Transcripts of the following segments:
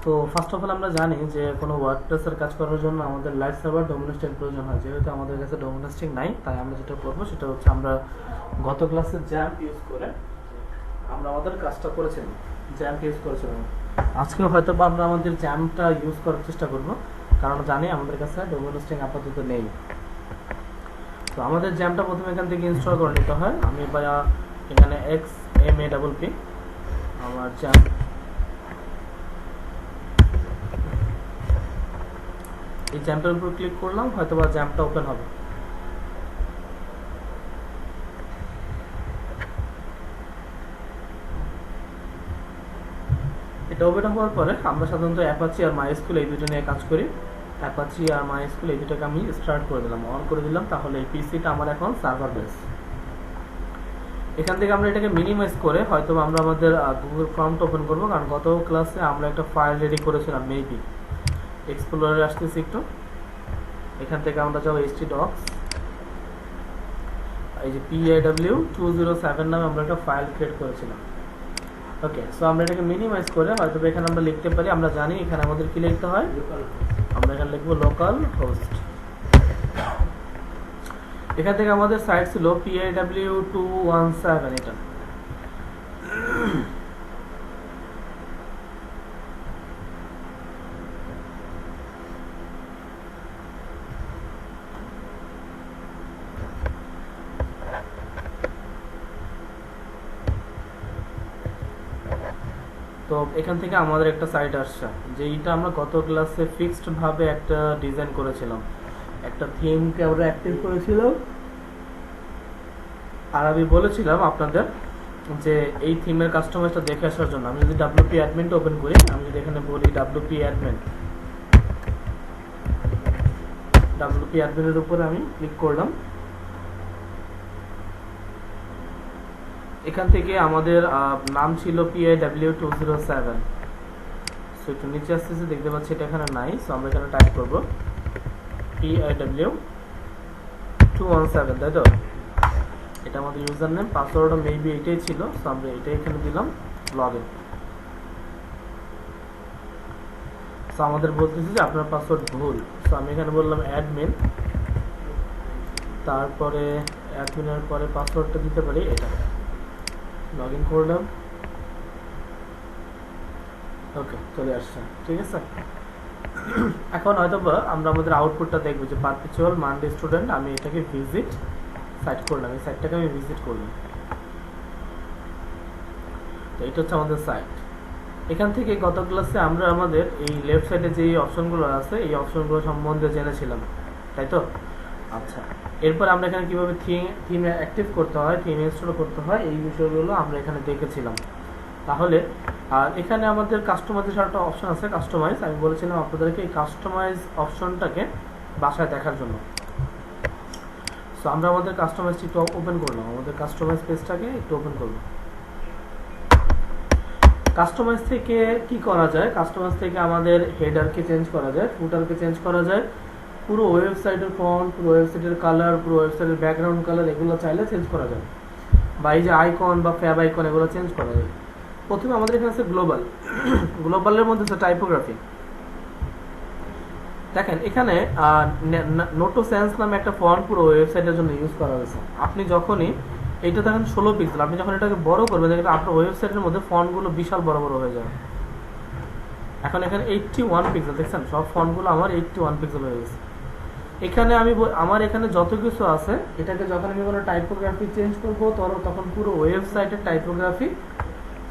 তো first of all আমরা জানি যে কোনো ওয়ার্ডপ্রেসের কাজ করার জন্য আমাদের লাইভ সার্ভার ডোমেন স্ট্রিং প্রয়োজন হয়। যেহেতু আমাদের কাছে ডোমেন স্ট্রিং নাই, তাই আমরা যেটা করবো সেটা হচ্ছে আমরা গত ক্লাসে জ্যাম্প ইউজ করে আমরা আমাদের কাজটা করেছিলাম। জ্যাম্প ইউজ করেছিলাম, আজকেও হয়তো বা আমরা আমাদের জ্যাম্পটা ইউজ করার চেষ্টা করবো, কারণ জানি আমাদের কাছে ডোমেন স্ট্রিং আপাতত নেই। তো আমাদের জ্যাম্পটা প্রথমে এখান থেকে ইনস্টল করে নিতে হয়। আমি বা এখানে XMAPP আমার জ্যাম্প, এই জ্যাম্পের উপর ক্লিক করলাম, হয়তো বা জ্যাম্পটা ওপেন হবে। এটা ওপেন হওয়ার পরে আমরা সাধারণত অ্যাপাচি আর মাইস্কুল এই দুটো নিয়ে কাজ করি। অ্যাপাচি আর মাইস্কুল এই দুটোকে আমি স্টার্ট করে দিলাম, অন করে দিলাম। তাহলে এই পিসিটা আমার এখন সার্ভার বেস। এখান থেকে আমরা এটাকে মিনিমাইজ করে হয়তো আমরা আমাদের গুগল ফর্মটা ওপেন করবো, কারণ গত ক্লাসে আমরা একটা ফাইল রেডি করেছিলাম। মেবি এক্সপ্লোরারে আসতেছি একটু, এখান থেকে আমরা যাবো htdocs, এই যে PIW207 নামে আমরা একটা ফাইল ক্রিয়েট করেছিলাম। ওকে, সো আমরা এটাকে মিনিমাইজ করে হয়তো এখানে আমরা লিখতে পারি, আমরা জানি এখানে আমাদের কি লিখতে হয়, আমরা এখানে লিখবো লোকাল হোস্ট। এখান থেকে আমাদের সাইট ছিল PIW217, এটা তো এখান থেকে আমাদের একটা সাইট আসছে, যেটা আমরা গত ক্লাসে ফিক্সড ভাবে একটা ডিজাইন করেছিলাম, একটা থিমকে আমরা অ্যাক্টিভ করেছিলাম। আর আমি বলেছিলাম আপনাদের যে এই থিমের কাস্টমাইজটা দেখে আসার জন্য আমি যদি WP অ্যাডমিনটা ওপেন করি, আমি যদি এখানে বলি WP অ্যাডমিনের উপরে আমি ক্লিক করলাম। এখান থেকে আমাদের নাম ছিল PIW207। সো একটু নিচে আসতেছে, দেখতে পাচ্ছি এটা এখানে নাই। সো আমরা এখানে টাইপ করব PIW217, তাই তো? এটা আমাদের ইউজার নেম, পাসওয়ার্ডও মেবি এটাই ছিল। সো আমরা এটাই এখানে দিলাম, লগইন। সো আমাদের বলতেছে যে আপনার পাসওয়ার্ড ভুল। সো আমি এখানে বললাম অ্যাডমিন, তারপরে অ্যাডমিনের পরে পাসওয়ার্ডটা দিতে পারি এটা, লগইন করলাম। ওকে, চলে আসছে, ঠিক আছে। এখন হয়তো আমরা আমাদের আউটপুটটা দেখবো যে পারপিচুয়াল মানডে স্টুডেন্ট। আমি এটাকে ভিজিট সাইট করলাম, এই সাইটটাকে আমি ভিজিট করলাম। তো এটা হচ্ছে আমাদের সাইট। এখান থেকে গত ক্লাসে আমরা আমাদের এই লেফট সাইডে যে অপশনগুলো আছে এই অপশনগুলো সম্বন্ধে জেনেছিলাম, তাই তো? আচ্ছা, এরপর আমরা এখানে কিভাবে থিম অ্যাক্টিভ করতে হয়, থিম ইনস্টল করতে হয়, এই বিষয়গুলো আমরা এখানে দেখেছিলাম। তাহলে আর এখানে আমাদের কাস্টমাইজের একটা অপশন আছে, কাস্টমাইজ। আমি বলেছিলাম আপনাদেরকে এই কাস্টমাইজ অপশনটাকে বাসায় দেখার জন্য। সো আমরা আমাদের কাস্টমাইজটি একটু ওপেন করলাম, আমাদের কাস্টমাইজ পেজটাকে একটু ওপেন করব। কাস্টমাইজ থেকে কি করা যায়? কাস্টমাইজ থেকে আমাদের হেডারকে চেঞ্জ করা যায়, ফুটারকে চেঞ্জ করা যায়, পুরো ওয়েবসাইটের ফন্ট, পুরো ওয়েবসাইটের কালার, পুরো ওয়েবসাইটের ব্যাকগ্রাউন্ড কালার, এগুলো চাইলে চেঞ্জ করা যায়। বা এই যে আইকন বা ফ্যাব আইকন, এগুলো চেঞ্জ করা যায়। প্রথমে আমাদের এখানে আছে গ্লোবাল। গ্লোবালের মধ্যে আছে টাইপোগ্রাফি। দেখেন এখানে নোটো সেন্স নামে একটা ফন্ট পুরো ওয়েবসাইটের জন্য ইউজ করা হয়েছে। আপনি যখনই এইটা দেখেন 16 পিক্সেল, আপনি যখন এটাকে বড় করবেন দেখেন আপনার ওয়েবসাইটের মধ্যে ফন্টগুলো বিশাল বড় বড় হয়ে যাবে। এখন এখানে 81 পিক্সেল, দেখছেন সব ফন্টগুলো আমার 81 পিক্সেল হয়ে গেছে। এখানে আমি আমার এখানে যত কিছু আছে, এটাকে যখন আমি কোনো টাইপোগ্রাফি চেঞ্জ করবো তখন পুরো ওয়েবসাইটের টাইপোগ্রাফি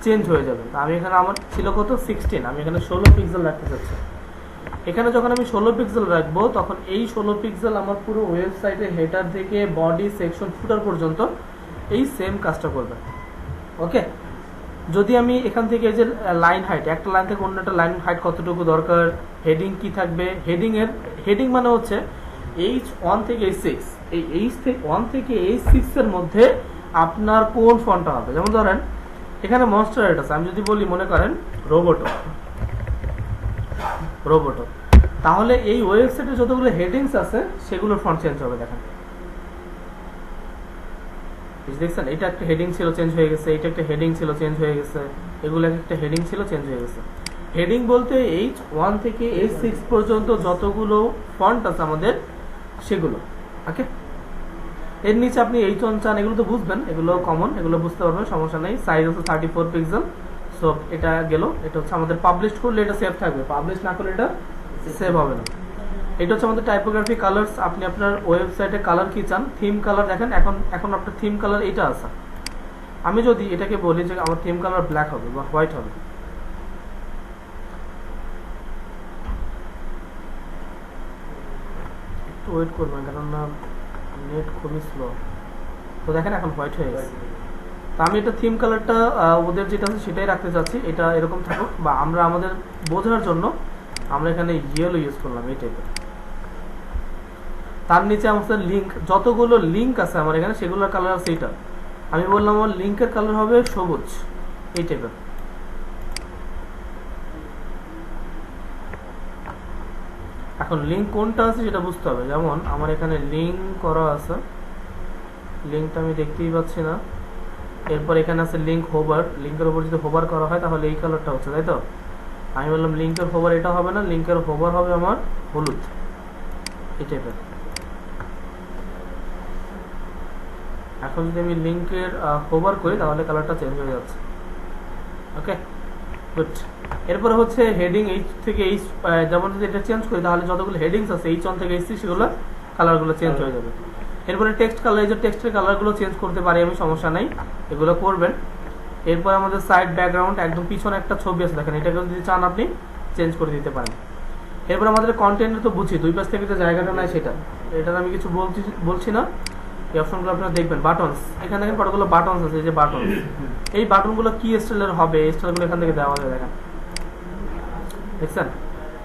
চেঞ্জ হয়ে যাবে। আমি এখানে আমার ছিল কত 16, আমি এখানে 16 পিক্সেল রাখতে চাচ্ছি। এখানে যখন আমি 16 পিক্সেল রাখবো তখন এই 16 পিক্সেল আমার পুরো ওয়েবসাইটের হেডার থেকে বডি সেকশন ফুটার পর্যন্ত এই সেম কাজটা করবে। ওকে, যদি আমি এখান থেকে এই যে লাইন হাইট, একটা লাইন থেকে অন্য একটা লাইন হাইট কতটুকু দরকার, হেডিং কি থাকবে, হেডিং মানে হচ্ছে H1 থেকে H6, এই H1 থেকে H6 এর মধ্যে আপনার কোন ফন্টটা হবে। যেমন ধরেন এখানে মনস্টার রাইট আছে, আমি যদি বলি মনে করেন রোবোটো, তাহলে এই ওয়েবসাইটে যতগুলো হেডিংস আছে সেগুলোর ফন্ট চেঞ্জ হবে। দেখেন, দেখছেন এটা একটা হেডিং ছিল চেঞ্জ হয়ে গেছে, এটা একটা হেডিং ছিল চেঞ্জ হয়ে গেছে, এগুলো একটা হেডিং ছিল চেঞ্জ হয়ে গেছে। হেডিং বলতে H1 থেকে H6 পর্যন্ত যতগুলো ফন্ট আছে আমাদের সেগুলো। ওকে, এর নিচে আপনি H1 চান, এগুলো তো বুঝবেন, এগুলো কমন, এগুলো বুঝতে পারবেন, সমস্যা নেই। সাইজ হচ্ছে 34 পিক্সেল। সো এটা গেল। এটা হচ্ছে আমাদের পাবলিশ করলে এটা সেভ থাকবে, পাবলিশ না করলে এটা সেভ হবে না। এটা হচ্ছে আমাদের টাইপোগ্রাফি কালারস। আপনি আপনার ওয়েবসাইটে কালার কি চান, থিম কালার দেখেন। এখন আপনার থিম কালার এইটা আছে। আমি যদি এটাকে বলি যে আমার থিম কালার ব্ল্যাক হবে বা হোয়াইট হবে, একটু ওয়েট করবেন কারণ না নেট খুবই স্লো। তো দেখেন এখন হোয়াইট হয়ে গেছে। তো আমি এটা থিম কালারটা ওদের যেটা আছে সেটাই রাখতে চাচ্ছি, এটা এরকম থাকুক, বা আমরা আমাদের বোঝার জন্য আমরা এখানে ইয়েলো ইউজ করলাম এই টাইপের। তার নিচে আমাদের লিঙ্ক, যতগুলো লিঙ্ক আছে আমার এখানে সেগুলোর কালার আছে এইটা। আমি বললাম আমার লিঙ্কের কালার হবে সবুজ এই টাইপের। এখন লিঙ্ক কোনটা আছে সেটা বুঝতে হবে। যেমন আমার এখানে লিঙ্ক করা আছে, লিঙ্কটা আমি দেখতেই পাচ্ছি না। এরপর এখানে আছে লিঙ্ক হোভার, লিঙ্কের উপর যদি হোভার করা হয় তাহলে এই কালারটা হচ্ছে, তাই তো? আমি বললাম লিঙ্কের হোভার এটা হবে না, লিঙ্কের হোভার হবে আমার হলুদ এই টাইপের। এখন যদি আমি লিঙ্কের হোভার করি তাহলে কালারটা চেঞ্জ হয়ে যাচ্ছে। ওকে, গুড। এরপরে হচ্ছে হেডিং এইচ থেকে এইচ, যেমন যদি এটা চেঞ্জ করি তাহলে যতগুলো হেডিংস আছে H1 থেকে H6 সেগুলো কালারগুলো চেঞ্জ হয়ে যাবে। এরপরে টেক্সট কালার, এই যে টেক্সটের কালারগুলো চেঞ্জ করতে পারি আমি, সমস্যা নাই, এগুলো করবেন। এরপর আমাদের সাইড ব্যাকগ্রাউন্ড, একদম পিছনে একটা ছবি আছে দেখেন, এটাকে যদি চান আপনি চেঞ্জ করে দিতে পারেন। এরপর আমাদের কন্টেন্ট তো বুঝি, দুই পাশ থেকে যে জায়গাটা নাই সেটা, এটার আমি কিছু বলছি না। এই অপশনগুলো আপনারা দেখবেন। বাটনস, এখানে দেখেন কতগুলো বাটনস আছে, এই যে বাটন, এই বাটনগুলো কি স্টাইলের হবে, এই স্টাইলগুলো এখান থেকে দেওয়া যায় দেখেন, দেখছেন?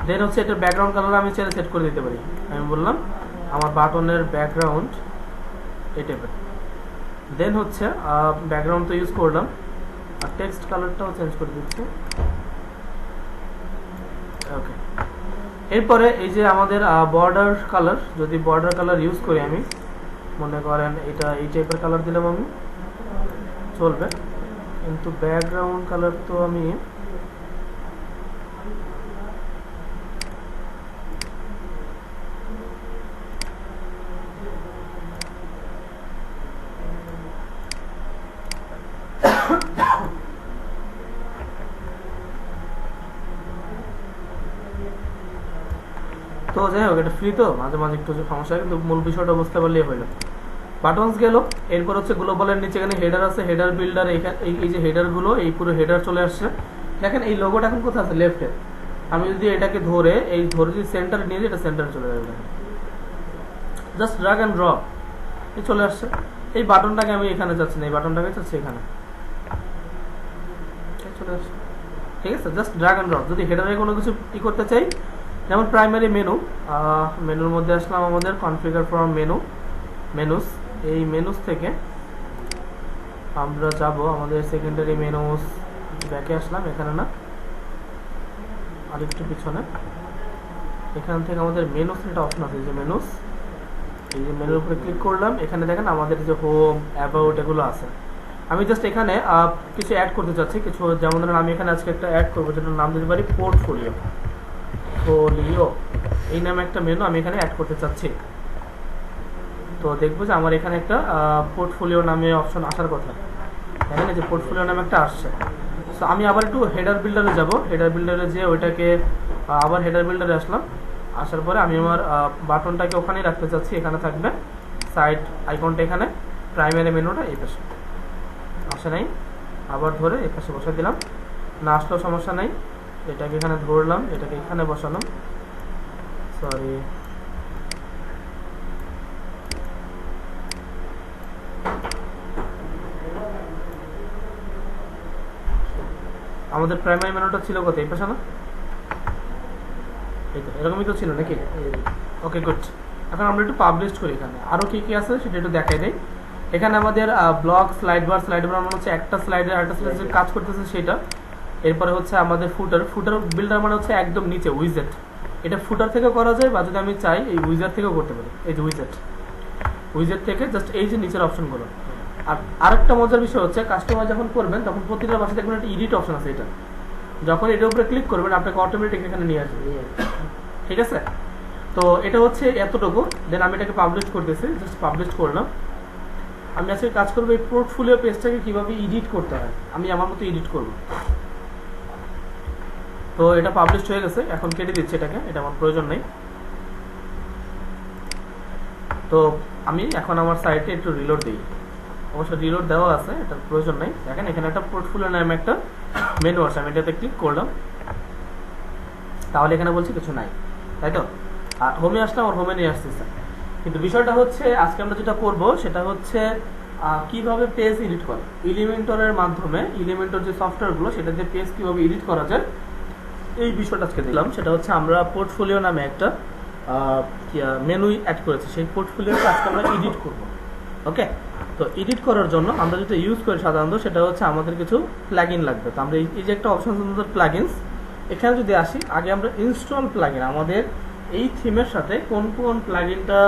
দেন হচ্ছে এটা ব্যাকগ্রাউন্ড কালার আমি চাইলে সেট করে দিতে পারি। আমি বললাম আমার বাটনের ব্যাকগ্রাউন্ড এই টাইপের। দেন হচ্ছে ব্যাকগ্রাউন্ড তো ইউজ করলাম, আর টেক্সট কালারটাও চেঞ্জ করে দিচ্ছি। ওকে, এরপরে এই যে আমাদের বর্ডার কালার, যদি বর্ডার কালার ইউজ করি আমি, মনে করেন এটা এই টাইপের কালার দিলাম আমি, চলবে। কিন্তু ব্যাকগ্রাউন্ড কালার তো আমি তো যাই হোক, এটা ফ্রি তো মাঝে মাঝে একটু সমস্যা হয়, কিন্তু মূল বিষয়টা বুঝতে পারলেই হইলো। বাটনস গেল। এরপর হচ্ছে গ্লোবালের নিচে এখানে হেডার আছে, হেডার বিল্ডার, এই যে হেডারগুলো, এই পুরো হেডার চলে আসছে। দেখেন এই লোগোটা এখন কোথায় আছে, লেফটে। আমি যদি এটাকে ধরে যদি সেন্টারে নিয়ে যাই, এটা সেন্টারে চলে যাবে। জাস্ট ড্র্যাগ অ্যান্ড ড্রপ, এই চলে আসছে। এই বাটনটাকে আমি এখানে যাচ্ছি না, এই বাটনটাকে যাচ্ছি এখানে, চলে আসছে। ঠিক আছে, জাস্ট ড্র্যাগ অ্যান্ড ড্রপ। যদি হেডারে কোনো কিছু করতে চাই, যেমন প্রাইমারি মেনু, মেনুর মধ্যে আসলাম, আমাদের কনফিগার ফ্রম মেনুস, এই মেনুস থেকে আমরা যাব আমাদের সেকেন্ডারি মেনুস, ব্যাকে আসলাম, এখানে না আরেকটু পিছনে। এখান থেকে আমাদের মেনুস একটা অপশন আছে, যে মেনুস, এই যে মেনুর উপরে ক্লিক করলাম। এখানে দেখেন আমাদের যে হোম, অ্যাবাউট এগুলো আছে। আমি জাস্ট এখানে কিছু অ্যাড করতে চাচ্ছি, কিছু, যেমন ধরেন আমি এখানে আজকে একটা অ্যাড করবো, যেটার নাম দিতে পারি পোর্টফোলিও। এই নামে একটা মেনু আমি এখানে অ্যাড করতে চাচ্ছি। তো দেখবো যে আমার এখানে একটা পোর্টফোলিও নামে অপশন আসার কথা, দেখেন এই যে পোর্টফোলিও নামে একটা আসছে। সো আমি আবার একটু হেডার বিল্ডারে যাব, হেডার বিল্ডারে যেয়ে ওইটাকে আবার হেডার বিল্ডারে আসলাম। আসার পরে আমি আমার বাটনটাকে ওখানেই রাখতে চাচ্ছি, এখানে থাকবে, সাইড আইকনটা এখানে, প্রাইমারি মেনুটা এই পাশে। আসে নাই, আবার ধরে এই পাশে বসে দিলাম, না আসলেও সমস্যা নাই। এটাকে এখানে ধরলাম, এটাকে এখানে বসালাম, সরি, আমাদের প্রাইমারি মেনুটা ছিল কোথায়, এই পাশে না? এই তো, এরকমই তো ছিল নাকি? ওকে, গুড। এখন আমরা একটু পাবলিশ করি, এখানে আরও কী কী আছে সেটা একটু দেখাই দেয়। এখানে আমাদের ব্লগ, স্লাইড বার মানে হচ্ছে একটা স্লাইডের আরেকটা স্লাইডের কাজ করতেছে সেটা। এরপরে হচ্ছে আমাদের ফুটার বিল্ডার মানে হচ্ছে একদম নিচে উইজেট, এটা ফুটার থেকে করা যায়, বা যদি আমি চাই এই উইজার থেকেও করতে পারি। এই যে উইজেট থেকে জাস্ট এই যে নিচের অপশনগুলো। আর আরেকটা মজার বিষয় হচ্ছে, কাস্টমার যখন করবেন তখন প্রতিটা পাশে দেখবেন একটা এডিট অপশন আছে, এটা যখন এটার উপরে ক্লিক করবেন আপনাকে অটোমেটিক এখানে নিয়ে আসবে, ঠিক আছে। তো এটা হচ্ছে এতটুকু। দেন আমি এটাকে পাবলিশ করতেছি, জাস্ট পাবলিশ করলাম। আমি আজকে কাজ করবো এই পোর্টফোলিও পেজটাকে কিভাবে এডিট করতে হয়, আমি আমার মতো এডিট করব। তো এটা পাবলিশ হয়ে গেছে, এখন কেটে দিচ্ছি এটাকে, এটা আমার প্রয়োজন নেই। তো আমি এখন আমার সাইটে একটু রিলোড দিই, অবশ্য রিলোড দেওয়া আছে, এটার প্রয়োজন নেই। দেখেন এখানে একটা পোর্টফোলিও নামে একটা মেনু আছে, আমি এটাতে ক্লিক করলাম, তাহলে এখানে বলছি কিছু নাই, তাই তো। আর হোমে আসলাম, আর হোমে নিয়ে আসতেছে। কিন্তু বিষয়টা হচ্ছে আজকে আমরা যেটা করব সেটা হচ্ছে কিভাবে পেজ এডিট করে এলিমেন্টরের মাধ্যমে, এলিমেন্টর যে সফটওয়্যারগুলো সেটা দিয়ে পেজ কিভাবে এডিট করা যায় এই বিষয়টা আজকে দিলাম। সেটা হচ্ছে আমরা পোর্টফোলিও নামে একটা মেনু অ্যাড করেছি, সেই পোর্টফোলিওটা আজকে আমরা এডিট করব। ওকে, তো এডিট করার জন্য আমরা যেটা ইউজ করি সাধারণত সেটা হচ্ছে আমাদের কিছু প্লাগইন লাগবে। তো আমরা এই যে একটা অপশন আমাদের প্লাগইনস, এখানে যদি আসি, আগে আমরা ইনস্টল প্লাগইন, আমাদের এই থিমের সাথে কোন কোন প্লাগইনটা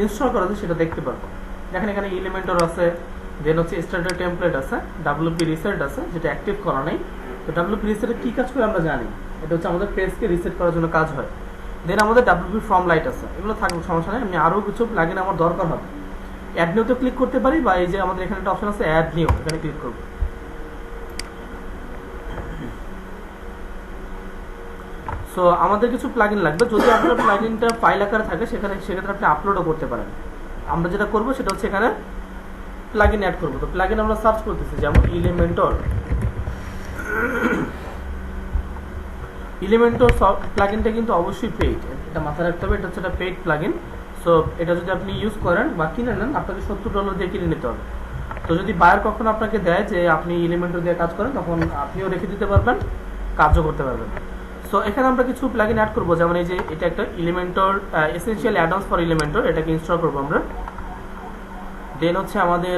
ইনস্টল করা আছে সেটা দেখতে পারবো। দেখেন এখানে এলিমেন্টর আছে, দেন হচ্ছে স্টার্টার টেমপ্লেট আছে, ডাব্লিউপি রিসেট আছে যেটা অ্যাক্টিভ করা নেই। তো ডাব্লিউপি রিসেটে কি কাজ করে আমরা জানি, এটা হচ্ছে আমাদের পেজকে রিসেট করার জন্য কাজ হয়। দেন আমাদের ডাব্লিউপি ফর্ম লাইট আছে, এগুলো থাকবে, সমস্যা নেই। আমি আরও কিছু প্লাগইন আমার দরকার হবে, অ্যাড নিউতে ক্লিক করতে পারি, বা এই যে আমাদের এখানে একটা অপশন আছে অ্যাড নিউ, এখানে ক্লিক করব। সো আমাদের কিছু প্লাগইন লাগবে, যদি আপনার প্লাগইনটা ফাইল আকারে থাকে সেক্ষেত্রে আপনি আপলোডও করতে পারেন। আমরা যেটা করব সেটা হচ্ছে এখানে প্লাগইন অ্যাড করব। তো প্লাগইন আমরা সার্চ করতেছি, যেমন এলিমেন্টর প্লাগইনটা কিন্তু অবশ্যই পেইড, এটা মাথায় রাখতে হবে, এটা হচ্ছে একটা পেইড প্লাগইন। সো এটা যদি আপনি ইউজ করেন বা কিনে নেন, আপনাকে $70 দিয়ে কিনে নিতে হবে। তো যদি বায়ার কখনো আপনাকে দেয় যে আপনি এলিমেন্টর দিয়ে কাজ করেন, তখন আপনিও রেখে দিতে পারবেন, কাজও করতে পারবেন। সো এখানে আমরা কিছু প্লাগইন অ্যাড করব, যেমন এই যে এটা একটা এলিমেন্টর এসেনশিয়াল অ্যাড-অনস ফর এলিমেন্টর, এটাকে ইনস্টল করব আমরা। দেন হচ্ছে আমাদের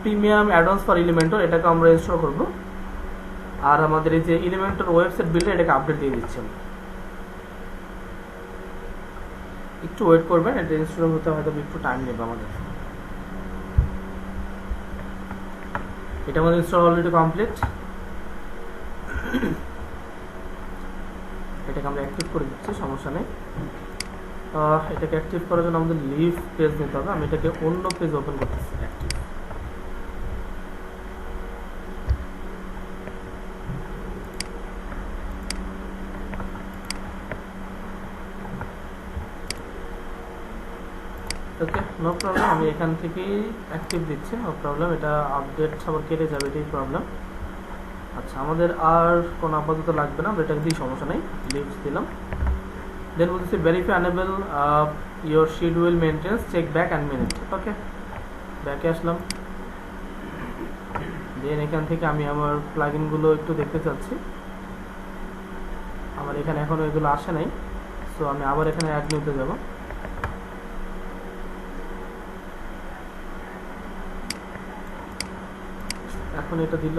প্রিমিয়াম অ্যাড-অনস ফর এলিমেন্টর, এটাকে আমরা ইনস্টল করব। আর আমাদের এই যে এলিমেন্টর ওয়েবসাইট বিল্ডার, এটাকে আপডেট দিয়ে দিচ্ছি। একটু ওয়েট করবেন, এটা ইনস্টল হতে হয়তো একটু টাইম নেবে আমাদের। এটা আমাদের ইনস্টল অলরেডি কমপ্লিট। এটাকে আমরা অ্যাক্টিভ করে দিচ্ছি, সমস্যা নেই। এটাকে অ্যাক্টিভ করার জন্য আমাদের লিভ পেজ নিতে হবে, আমি এটাকে অন্য পেজ ওপেন করতেছি। অ্যাক্টিভ, ওকে, নো প্রবলেম। আমি এখান থেকেই অ্যাক্টিভ দিচ্ছি, নো প্রবলেম। এটা আপডেট আবার কেটে যাবে, এটাই প্রবলেম। আচ্ছা, আমাদের আর কোনো আপাতত লাগবে না, আমরা এটাকে দিই, সমস্যা নেই। লিভস দিলাম। দেন বলতেছি verify enable your schedule maintenance, check back and minute. Okay, ব্যাকে আসলাম। দেন এখান থেকে আমি আমার প্লাগইনগুলো একটু দেখতে চাচ্ছি, আমার এখানে এখনো এগুলো আসে নাই। সো আমি আবার এখানে অ্যাড নিতে যাব। এখন এটা দিল,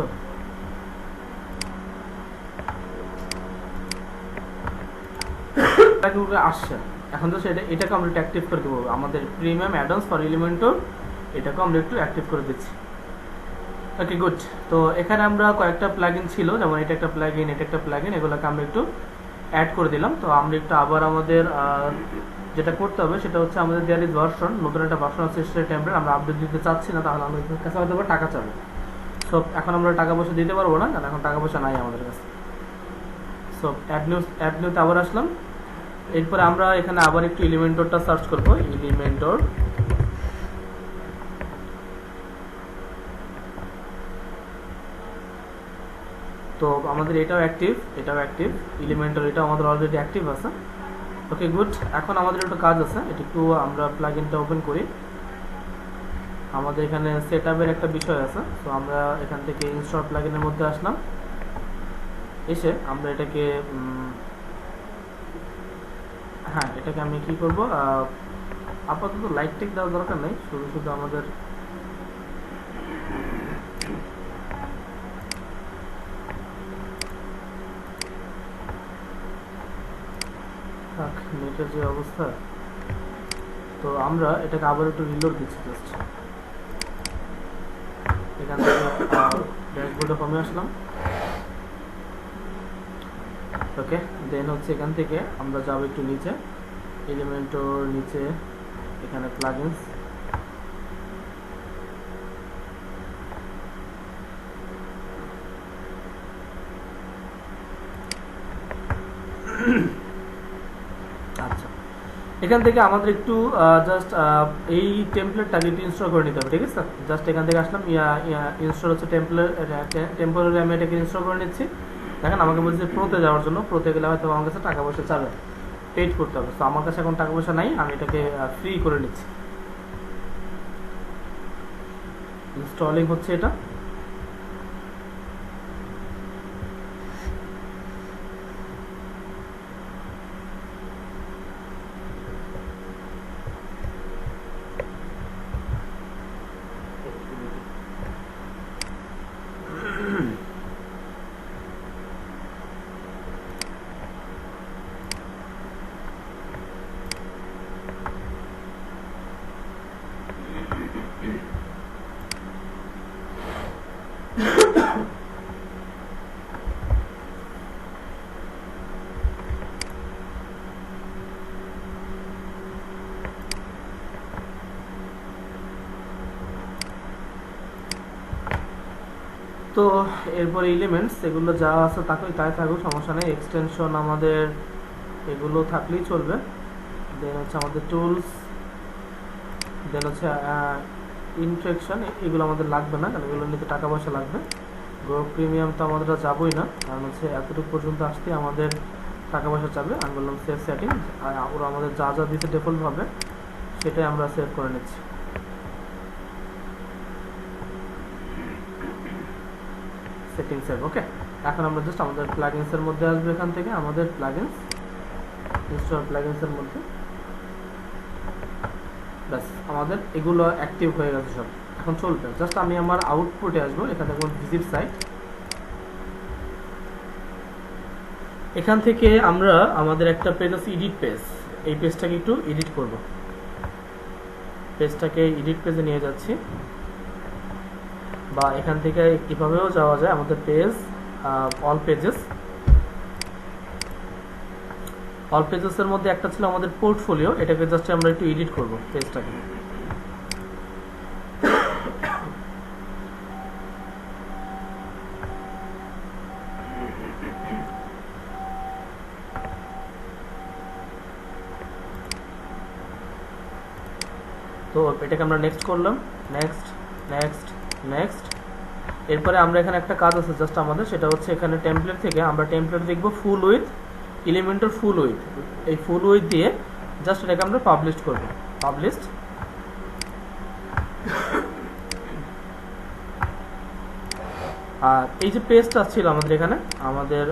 আসছে। এখন তো এটাকে আমরা একটু অ্যাক্টিভ করে দেবো, আমাদের প্রিমিয়াম অ্যাড-অনস ফর এলিমেন্টর, এটাকে আমরা একটু অ্যাক্টিভ করে দিচ্ছি। ওকে, গুড। তো এখানে আমরা কয়েকটা প্লাগইন ছিল, যেমন এটা একটা প্লাগইন, এটা একটা প্লাগইন, এগুলোকে আমরা একটু অ্যাড করে দিলাম। তো আমরা একটু আবার আমাদের যেটা করতে হবে সেটা হচ্ছে আমাদের দেয়ার ইজ ভার্সন, নতুন একটা ভার্সন আছে স্টেট টেমপ্লেট, আমরা আপডেট দিতে চাচ্ছি না, তাহলে আমাদের কাছে হয়তো টাকা চাবে। সো এখন আমরা টাকা পয়সা দিতে পারবো না, কারণ এখন টাকা পয়সা নাই আমাদের কাছে। সো অ্যাড নিউতে আবার আসলাম। এরপরে আমরা এখানে আবার একটু এলিমেন্টরটা সার্চ করবো, এলিমেন্টর। তো আমাদের এটাও অ্যাক্টিভ, এলিমেন্টর, এটা আমাদের অলরেডি অ্যাক্টিভ আছে। ওকে, গুড। এখন আমাদের একটু কাজ আছে, এটা একটু আমরা প্লাগইনটা ওপেন করি। আমাদের এখানে সেটআপের একটা বিষয় আছে। তো আমরা এখান থেকে ইনস্টল প্লাগইনের মধ্যে আসলাম, এসে আমরা এটাকে হ্যাঁ, এটাকে আমি কি করব, আপাতত লাইট টেক দেওয়ার দরকার নেই, শুধু আমাদের নেটের যে অবস্থা। তো আমরা এটাকে আবার একটু রিলোড দিচ্ছি, জাস্ট এখান থেকে ড্যাশবোর্ডে কমে আসলাম। ওকে, দেন হচ্ছে এখান থেকে আমরা যাবো একটু নিচে, এলিমেন্টর নিচে, এখানে প্লাগইনস, আচ্ছা এখান থেকে আমাদের একটু জাস্ট এই টেমপ্লেটটাকে একটু ইনস্টল করে নিতে হবে, ঠিক আছে? জাস্ট এখান থেকে আসলাম, ইনস্টল হচ্ছে টেম্পোরারি, আমি এটাকে ইনস্টল করে নিচ্ছি। দেখেন আমাকে বলছে প্রোতে যাওয়ার জন্য, প্রোতে গেলে হয়তো আমার কাছে টাকা পয়সা চাবে, পেড করতে হবে। তো আমার কাছে এখন টাকা পয়সা নাই, আমি এটাকে ফ্রি করে নিচ্ছি। ইনস্টলিং হচ্ছে এটা। তো এরপরে এলিমেন্টস, এগুলো যা আছে তাই থাকুক, সমস্যা নেই। এক্সটেনশন আমাদের এগুলো থাকলেই চলবে। দেন হচ্ছে আমাদের টুলস, দেন হচ্ছে ইনফেকশন, এগুলো আমাদের লাগবে না, কারণ এগুলো নিতে টাকা পয়সা লাগবে। গ্রো প্রিমিয়াম তো আমাদের যাবই না, কারণ হচ্ছে এতটুকু পর্যন্ত আসতে আমাদের টাকা পয়সা চাবে। আমি বললাম সেভ সেটিং, আর ওরা আমাদের যা যা দিতে ডিফল্টভাবে সেটাই আমরা সেভ করে নিচ্ছি। সেটিং সেভ, ওকে। এখন আমরা জাস্ট আমাদের প্লাগইনসের মধ্যে আসবো, এখান থেকে আমাদের প্লাগইনস, ইনস্টল প্লাগইনসের মধ্যে, ব্যাস আমাদের এগুলো অ্যাক্টিভ হয়ে গেছে সব, এখন চলবে। জাস্ট আমি আমার আউটপুটে আসবো, এখানে দেখুন ভিজিট সাইট, এখান থেকে আমরা আমাদের একটা পেজ আছে এডিট পেজ, এই পেজটাকে একটু এডিট করব, পেজটাকে এডিট পেজে নিয়ে যাচ্ছি, বা এখান থেকে কিভাবেও যাওয়া যায় আমাদের পেজ, অল পেজেস, অল পেজেসের মধ্যে একটা ছিল আমাদের পোর্টফোলিও, এটাকে জাস্ট আমরা একটু এডিট করব পেজটাকে। তো এটাকে আমরা নেক্সট করলাম, নেক্সট নেক্সট নেক্সট। এরপরে আমরা এখানে একটা কাজ আছে জাস্ট আমাদের, সেটা হচ্ছে এখানে টেমপ্লেট থেকে আমরা টেমপ্লেট দেখব ফুল উইথ, এলিমেন্টর ফুল উইথ, এই ফুল উইথ দিয়ে জাস্ট এটাকে আমরা পাবলিশ করব, পাবলিশড। আর এই যে পেজটা ছিল আমাদের এখানে, আমাদের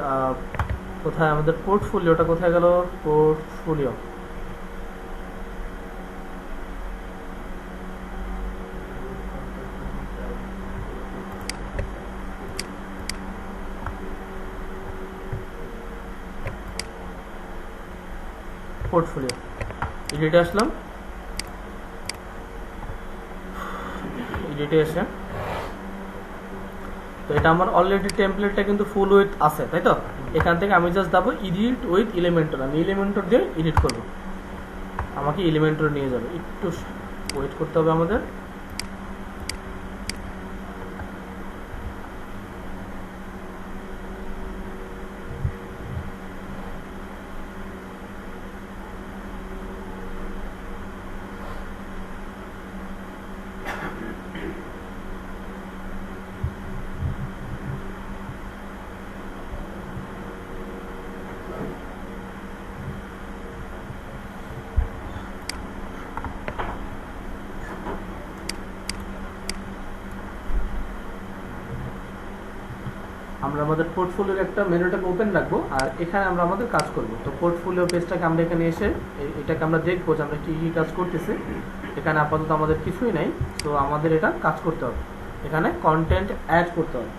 কোথায় আমাদের পোর্টফোলিওটা কোথায় গেল, পোর্টফোলিও, পোর্টফোলিও, এডিটে আসলাম, এডিটে এসে, তো এটা আমার অলরেডি টেমপ্লেটটা কিন্তু ফুল উইথ আছে, তাই তো? এখান থেকে আমি জাস্ট যাবো এডিট উইথ এলিমেন্টর, আমি এলিমেন্টর দিয়ে এডিট করব, আমাকে এলিমেন্টর নিয়ে যাবে, একটু ওয়েট করতে হবে আমাদের। আমরা আমাদের পোর্টফোলিওর একটা মেনুটাকে ওপেন রাখবো, আর এখানে আমরা আমাদের কাজ করব। তো পোর্টফোলিও পেজটাকে আমরা এখানে এসে এটাকে আমরা দেখবো যে আমরা কী কী কাজ করতেছি। এখানে আপাতত আমাদের কিছুই নাই, তো আমাদের এটা কাজ করতে হবে, এখানে কন্টেন্ট অ্যাড করতে হবে।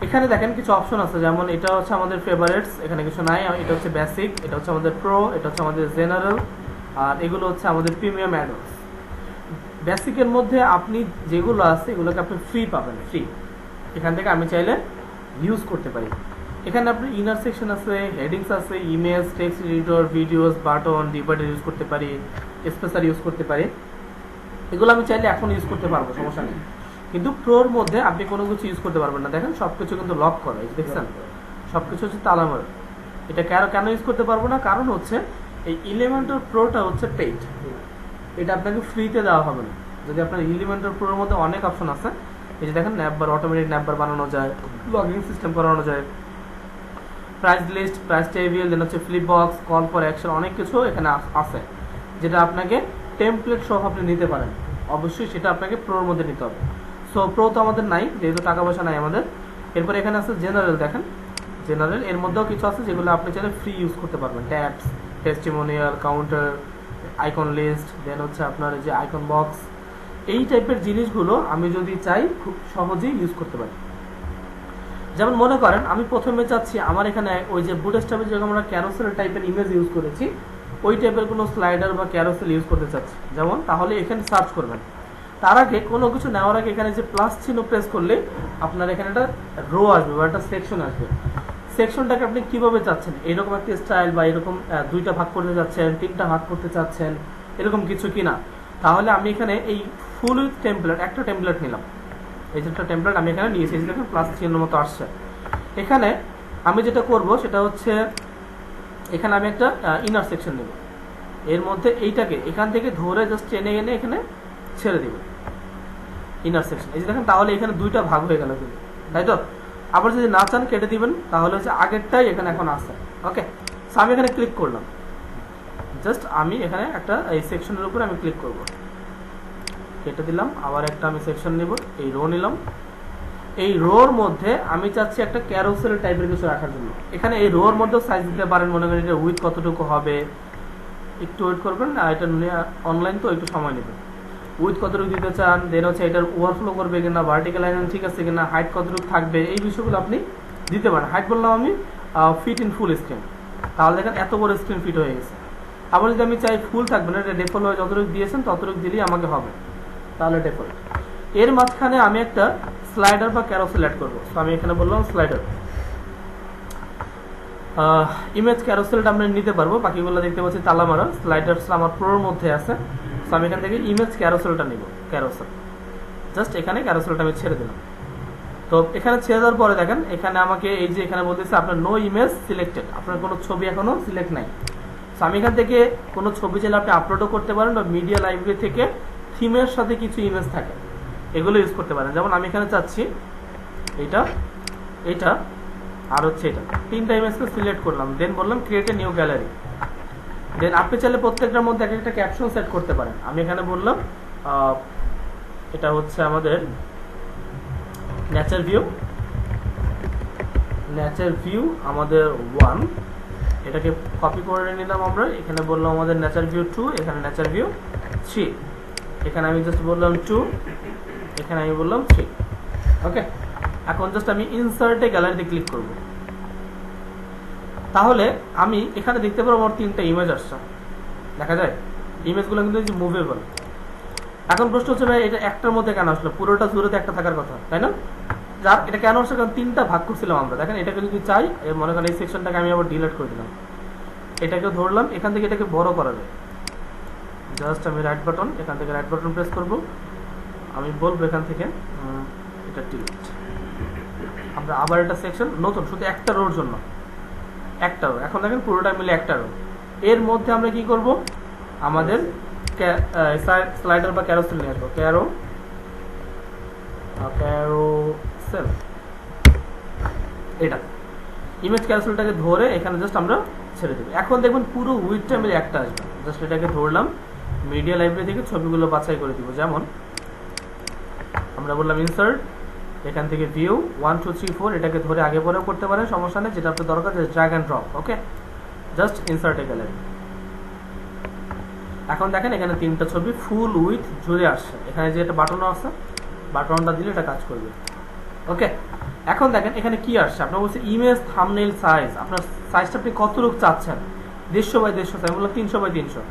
এখানে দেখেন কিছু অপশন আছে, যেমন এটা হচ্ছে আমাদের ফেভারিটস, এখানে কিছু নাই, এটা হচ্ছে বেসিক, এটা হচ্ছে আমাদের প্রো, এটা হচ্ছে আমাদের জেনারেল, আর এগুলো হচ্ছে আমাদের প্রিমিয়াম অ্যাডস। বেসিকের মধ্যে আপনি যেগুলো আছে এগুলোকে আপনি ফ্রি পাবেন, ফ্রি, এখান থেকে আমি চাইলে ইউজ করতে পারি। এখানে আপনার ইনার সেকশন আছে, হেডিংস আছে, image, text editor, videos, button, divider use করতে পারি, স্পেসার ইউজ করতে পারি। এগুলো আমি চাইলে এখন ইউজ করতে পারবো, সমস্যা নেই। কিন্তু প্রোর মধ্যে আপনি কোনো কিছু ইউজ করতে পারবেন না। দেখেন সবকিছু কিন্তু লক করা, এই যে দেখছেন সবকিছু হচ্ছে তালামার। এটা কেন ইউজ করতে পারবো না? কারণ হচ্ছে এই ইলিমেন্টর প্রোটা হচ্ছে পেইড, এটা আপনাকে ফ্রিতে দেওয়া হবে না। যদি আপনার ইলিমেন্টর প্রোর মধ্যে অনেক অপশন আছে, এই যে দেখেন ন্যাপবার, অটোমেটিক ন্যাপবার বানানো যায়, লগইন সিস্টেম করানো যায়, প্রাইস লিস্ট, প্রাইস টেবিল, দেন হচ্ছে flip box, call for action, অনেক কিছু এখানে আছে, যেটা আপনাকে টেমপ্লেট সহ আপনি নিতে পারেন। অবশ্যই সেটা আপনাকে প্রোর মধ্যে নিতে হবে। সো প্রো তো আমাদের নাই, যেহেতু টাকা পয়সা নাই আমাদের। এরপর এখানে আছে জেনারেল, দেখেন জেনারেল, এর মধ্যেও কিছু আছে যেগুলো আপনি চাইলে ফ্রি ইউজ করতে পারবেন। Tabs, testimonial, counter, icon list, then হচ্ছে আপনার যে আইকন বক্স, এই টাইপের জিনিসগুলো আমি যদি চাই খুব সহজেই ইউজ করতে পারি। যেমন মনে করেন আমি প্রথমে চাচ্ছি আমার এখানে ওই যে বুটস্ট্র্যাপে যেরকম আমরা ক্যারোসেল টাইপের ইমেজ ইউজ করেছি, ওই টাইপের কোনো স্লাইডার বা ক্যারোসেল ইউজ করতে চাচ্ছি, যেমন তাহলে এখানে সার্চ করবেন। তার আগে কোনো কিছু নেওয়ার আগে এখানে যে প্লাস চিহ্ন প্রেস করলে আপনার এখানে একটা রো আসবে বা একটা সেকশন আসবে। সেকশনটাকে আপনি কিভাবে চাচ্ছেন, এরকম একটা স্টাইল বা এরকম দুইটা ভাগ করতে চাচ্ছেন, তিনটা ভাগ করতে চাচ্ছেন, এরকম কিছু কিনা, তাহলে আমি এখানে এই ফুল উইথ টেমপ্লেট, একটা টেমপ্লেট নিলাম, এই যে একটা টেমপ্লেট আমি এখানে নিয়েছি, দেখেন প্লাস চিহ্ন মতো আসছে। এখানে আমি যেটা করব সেটা হচ্ছে এখানে আমি একটা ইনার সেকশন নেব, এর মধ্যে এইটাকে এখান থেকে ধরে জাস্ট টেনে এনে এখানে ছেড়ে দেব ইনার সেকশন। এই যে দেখেন তাহলে এখানে দুইটা ভাগ হয়ে গেল কিন্তু, তাই তো? আবার যদি না চান কেটে দিবেন, তাহলে হচ্ছে আগেরটাই এখানে এখন আসছে। ওকে, সো আমি এখানে ক্লিক করলাম, জাস্ট আমি এখানে একটা এই সেকশনের উপরে আমি ক্লিক করব, কেটে দিলাম। আবার একটা আমি সেকশন নিব, এই রো নিলাম। এই রোর মধ্যে আমি চাচ্ছি একটা ক্যারোসেল টাইপের কিছু রাখার জন্য। এখানে এই রোর মধ্যে সাইজ দিতে পারেন, মনে করেন এটা উইথ কতটুকু হবে, একটু ওয়েট করবেন, আর এটা অনলাইন তো একটু সময় নেবে। উইথ কতটুকু দিতে চান, দেন হচ্ছে এটার ওভারফ্লো করবে কিনা, ভার্টিক্যাল লাইন ঠিক আছে কিনা, হাইট কতটুকু থাকবে, এই বিষয়গুলো আপনি দিতে পারেন। হাইট বললাম আমি ফিট ইন ফুল স্ক্রিন, তাহলে দেখেন এত বড় স্ক্রিন ফিট হয়ে গেছে। আবার যদি আমি চাই ফুল থাকবে না, এটা ডিফল্ট হয়ে যতটুকু দিয়েছেন ততটুকু দিলেই আমাকে হবে, তাহলে ডিফল্ট। এর মাঝখানে আমি একটা স্লাইডার বা ক্যারোসেল অ্যাড করবো, তো আমি এখানে বললাম স্লাইডার। ইমেজ ক্যারোসেলটা আমরা নিতে পারবো, বাকিগুলো দেখতে পাচ্ছি তালা মারা। স্লাইডার্স আমার প্রোর মধ্যে আছে, তো আমি এখান থেকে ইমেজ ক্যারোসেলটা নিব, ক্যারোসেল। জাস্ট এখানে ক্যারোসেলটা আমি ছেড়ে দিলাম। তো এখানে ছেড়ে দেওয়ার পরে দেখেন এখানে আমাকে এই যে এখানে বলতেছে আপনার নো ইমেজ সিলেক্টেড, আপনার কোনো ছবি এখনো সিলেক্ট নাই। তো আমি এখান থেকে কোনো ছবি চাইলে আপনি আপলোডও করতে পারেন, বা মিডিয়া লাইব্রেরি থেকে থিমের সাথে কিছু ইমেজ থাকে এগুলো ইউজ করতে পারেন। যেমন আমি এখানে চাচ্ছি এটা আর হচ্ছে এটা, তিনটা ইমেজকে সিলেক্ট করলাম, দেন বললাম ক্রিয়েট এ নিউ গ্যালারি। দেন আপনি চাইলে প্রত্যেকটার মধ্যে এক একটা ক্যাপশন সেট করতে পারেন। আমি এখানে বললাম এটা হচ্ছে আমাদের নেচার ভিউ আমাদের 1, এটাকে কপি করে নিলাম আমরা। এখানে বললাম আমাদের নেচার ভিউ 2, এখানে নেচার ভিউ 3, এখানে আমি জাস্ট বললাম 2, এখানে আমি বললাম 3। ওকে, এখন জাস্ট আমি ইনসার্টে গ্যালারিতে ক্লিক করব, তাহলে আমি এখানে দেখতে পারবো আমার তিনটা ইমেজ আসছে, দেখা যায় ইমেজগুলো কিন্তু মুভেবল। এখন প্রশ্ন হচ্ছে ভাই এটা একটার মধ্যে কেন আসলো, পুরোটা জুড়ে একটা থাকার কথা, তাই না? যার এটা কেন আসছে, কারণ তিনটা ভাগ করছিলাম আমরা। দেখেন এটাকে যদি চাই, মনে করেন এই সেকশনটাকে আমি আবার ডিলিট করে দিলাম, এটাকে ধরলাম, এখান থেকে এটাকে বড় করা যায়। জাস্ট আমি রাইট বাটন, এখান থেকে রাইট বাটন প্রেস করব, আমি বলবো এখান থেকে এটা ডিলিট। আমরা আবার একটা সেকশন নতুন, শুধু একটা রোর জন্য, একটা রো। এখন দেখেন পুরোটা মিলে একটা রো। এর মধ্যে আমরা কি করব, আমাদের স্লাইডার বা ক্যারোসেল নিয়ে আসবো, ক্যারোসেল, এটা ইমেজ ক্যারোসেলটাকে ধরে এখানে জাস্ট আমরা ছেড়ে দেবো। এখন দেখবেন পুরো উইথটা মিলে একটা আসবে। জাস্ট এটাকে ধরলাম, মিডিয়া লাইব্রেরি থেকে ছবিগুলো বাছাই করে দিব। যেমন আমরা বললাম ইনসার্ট, এখান থেকে ভিউ 1 2 3 4, এটাকে ধরে আগে পরেও করতে পারেন, সমস্যা নেই। যেটা আপনার দরকার drag and drop. Okay, just insert a gallery. এখন দেখেন এখানে তিনটা ছবি ফুল উইথ জুড়ে আসছে। এখানে যে একটা বাটনও আছে, বাটনটা দিলে এটা কাজ করবে। ওকে, এখন দেখেন এখানে কি আসছে, আপনার বলছে ইমেজ থাম্বনেইল সাইজ, আপনার সাইজটা আপনি কতটুকু চাচ্ছেন, 150 বাই 150, আমি বললাম 300 বাই 300,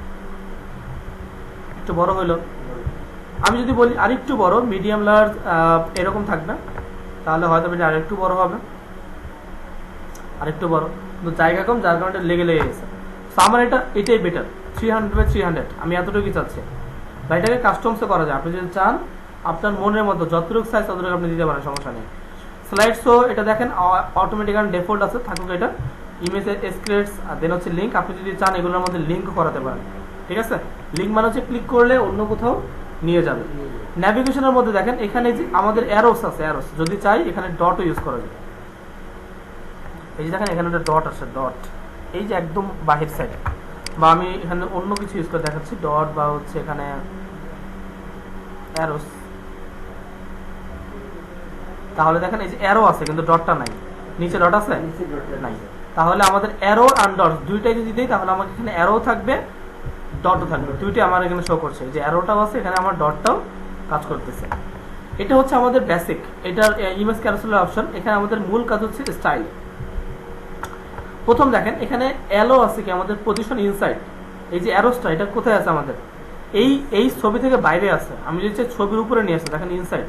একটু বড় হইলো। আমি যদি বলি আরেকটু বড়, মিডিয়াম লার্জ এরকম থাকবে, তাহলে হয়তো এটা আরেকটু বড় হবে। আর একটু বড়, কিন্তু জায়গা কম, যার কারণে লেগে গেছে। সো আমার এটাই বেটার, 300/300 আমি এতটুকুই চাচ্ছি। বা এটাকে কাস্টমসও করা যায়, আপনি যদি চান আপনার মনের মতো যতটুকু সাইজ ততটুকু আপনি দিতে পারেন, সমস্যা নেই। স্লাইড শো এটা দেখেন অটোমেটিক আর ডিফল্ট আছে, থাকুক এটা। ইমেজের স্ক্রিপ্টস আর দেন হচ্ছে লিঙ্ক, আপনি যদি চান এগুলোর মধ্যে লিঙ্ক করাতে পারেন, ঠিক আছে। লিঙ্ক মানে হচ্ছে ক্লিক করলে অন্য কোথাও নিয়ে যাবে। ন্যাভিগেশনের মধ্যে দেখেন এখানে যে আমাদের অ্যারোস আছে, অ্যারোস যদি চাই এখানে ডটও ইউজ করা যায়। এই যে দেখেন এখানে একটা ডট আছে, ডট এই যে একদম বাহির সাইড, বা আমি এখানে অন্য কিছু ইউজ করে দেখাচ্ছি, ডট বা হচ্ছে এখানে অ্যারোস। তাহলে দেখেন এই যে অ্যারো আছে কিন্তু ডটটা নাই, নিচে ডট আছে নাই। তাহলে আমাদের অ্যারো আর ডট দুইটাই যদি দিই তাহলে আমাকে এখানে অ্যারো থাকবে, ডটও থাকবে, দুইটাই আমার এখানে শো করছে। এই যে অ্যারোটাও আছে এখানে, আমার ডটটাও কাজ করতেছে। এটা হচ্ছে আমাদের বেসিক, এটার ইমেজ ক্যারোসেলের অপশন। এখানে আমাদের মূল কাজ হচ্ছে স্টাইল। প্রথম দেখেন এখানে অ্যালো আছে কি আমাদের পজিশন ইনসাইড, এই যে অ্যারোসটা এটা কোথায় আছে আমাদের এই ছবি থেকে বাইরে আছে। আমি যদি ছবির উপরে নিয়ে আসি দেখেন ইনসাইড,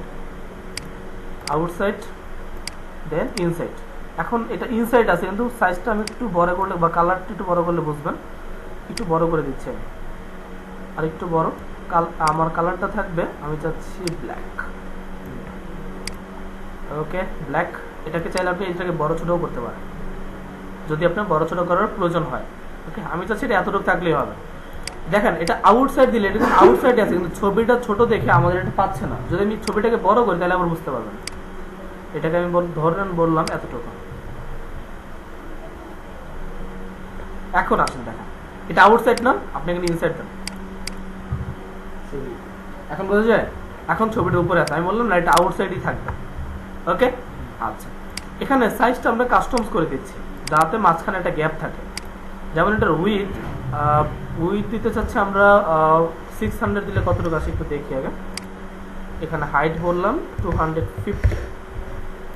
আউটসাইড, দেন ইনসাইড। এখন এটা ইনসাইড আছে কিন্তু সাইজটা আমি একটু বড় করলে বা কালারটা একটু বড় করলে বুঝবেন, একটু বড় করে দিচ্ছি আমি, আর একটু বড়। আমার কালারটা থাকবে, আমি চাচ্ছি ব্ল্যাক, ওকে ব্ল্যাক। এটাকে চাইলে আপনি এটাকে বড় ছোটও করতে পারেন যদি আপনার বড় ছোট করার প্রয়োজন হয়, ওকে। আমি চাচ্ছি এটা এতটুকু থাকলেই হবে। দেখেন এটা আউটসাইড দিলে এটা আউটসাইড আছে কিন্তু ছবিটা ছোট দেখে আমাদের এটা পাচ্ছে না। যদি আমি ছবিটাকে বড় করি তাহলে আবার বুঝতে পারবেন। এটাকে আমি ধরেন বললাম এতটুকু। এখন আসেন দেখেন এটা আউটসাইড না, আপনি এখানে ইনসাইড দেন, এখন বোঝা যায়। এখন ছবিটার উপরে আছে, আমি বললাম না এটা আউটসাইডই থাকবে, ওকে। আচ্ছা এখানে সাইজটা আমরা কাস্টমস করে দিচ্ছি যাতে মাঝখানে একটা গ্যাপ থাকে। যেমন এটার উইথ দিতে চাচ্ছি আমরা 600 দিলে কতটুকু আসে একটু দেখি আগে। এখানে হাইট বললাম 250,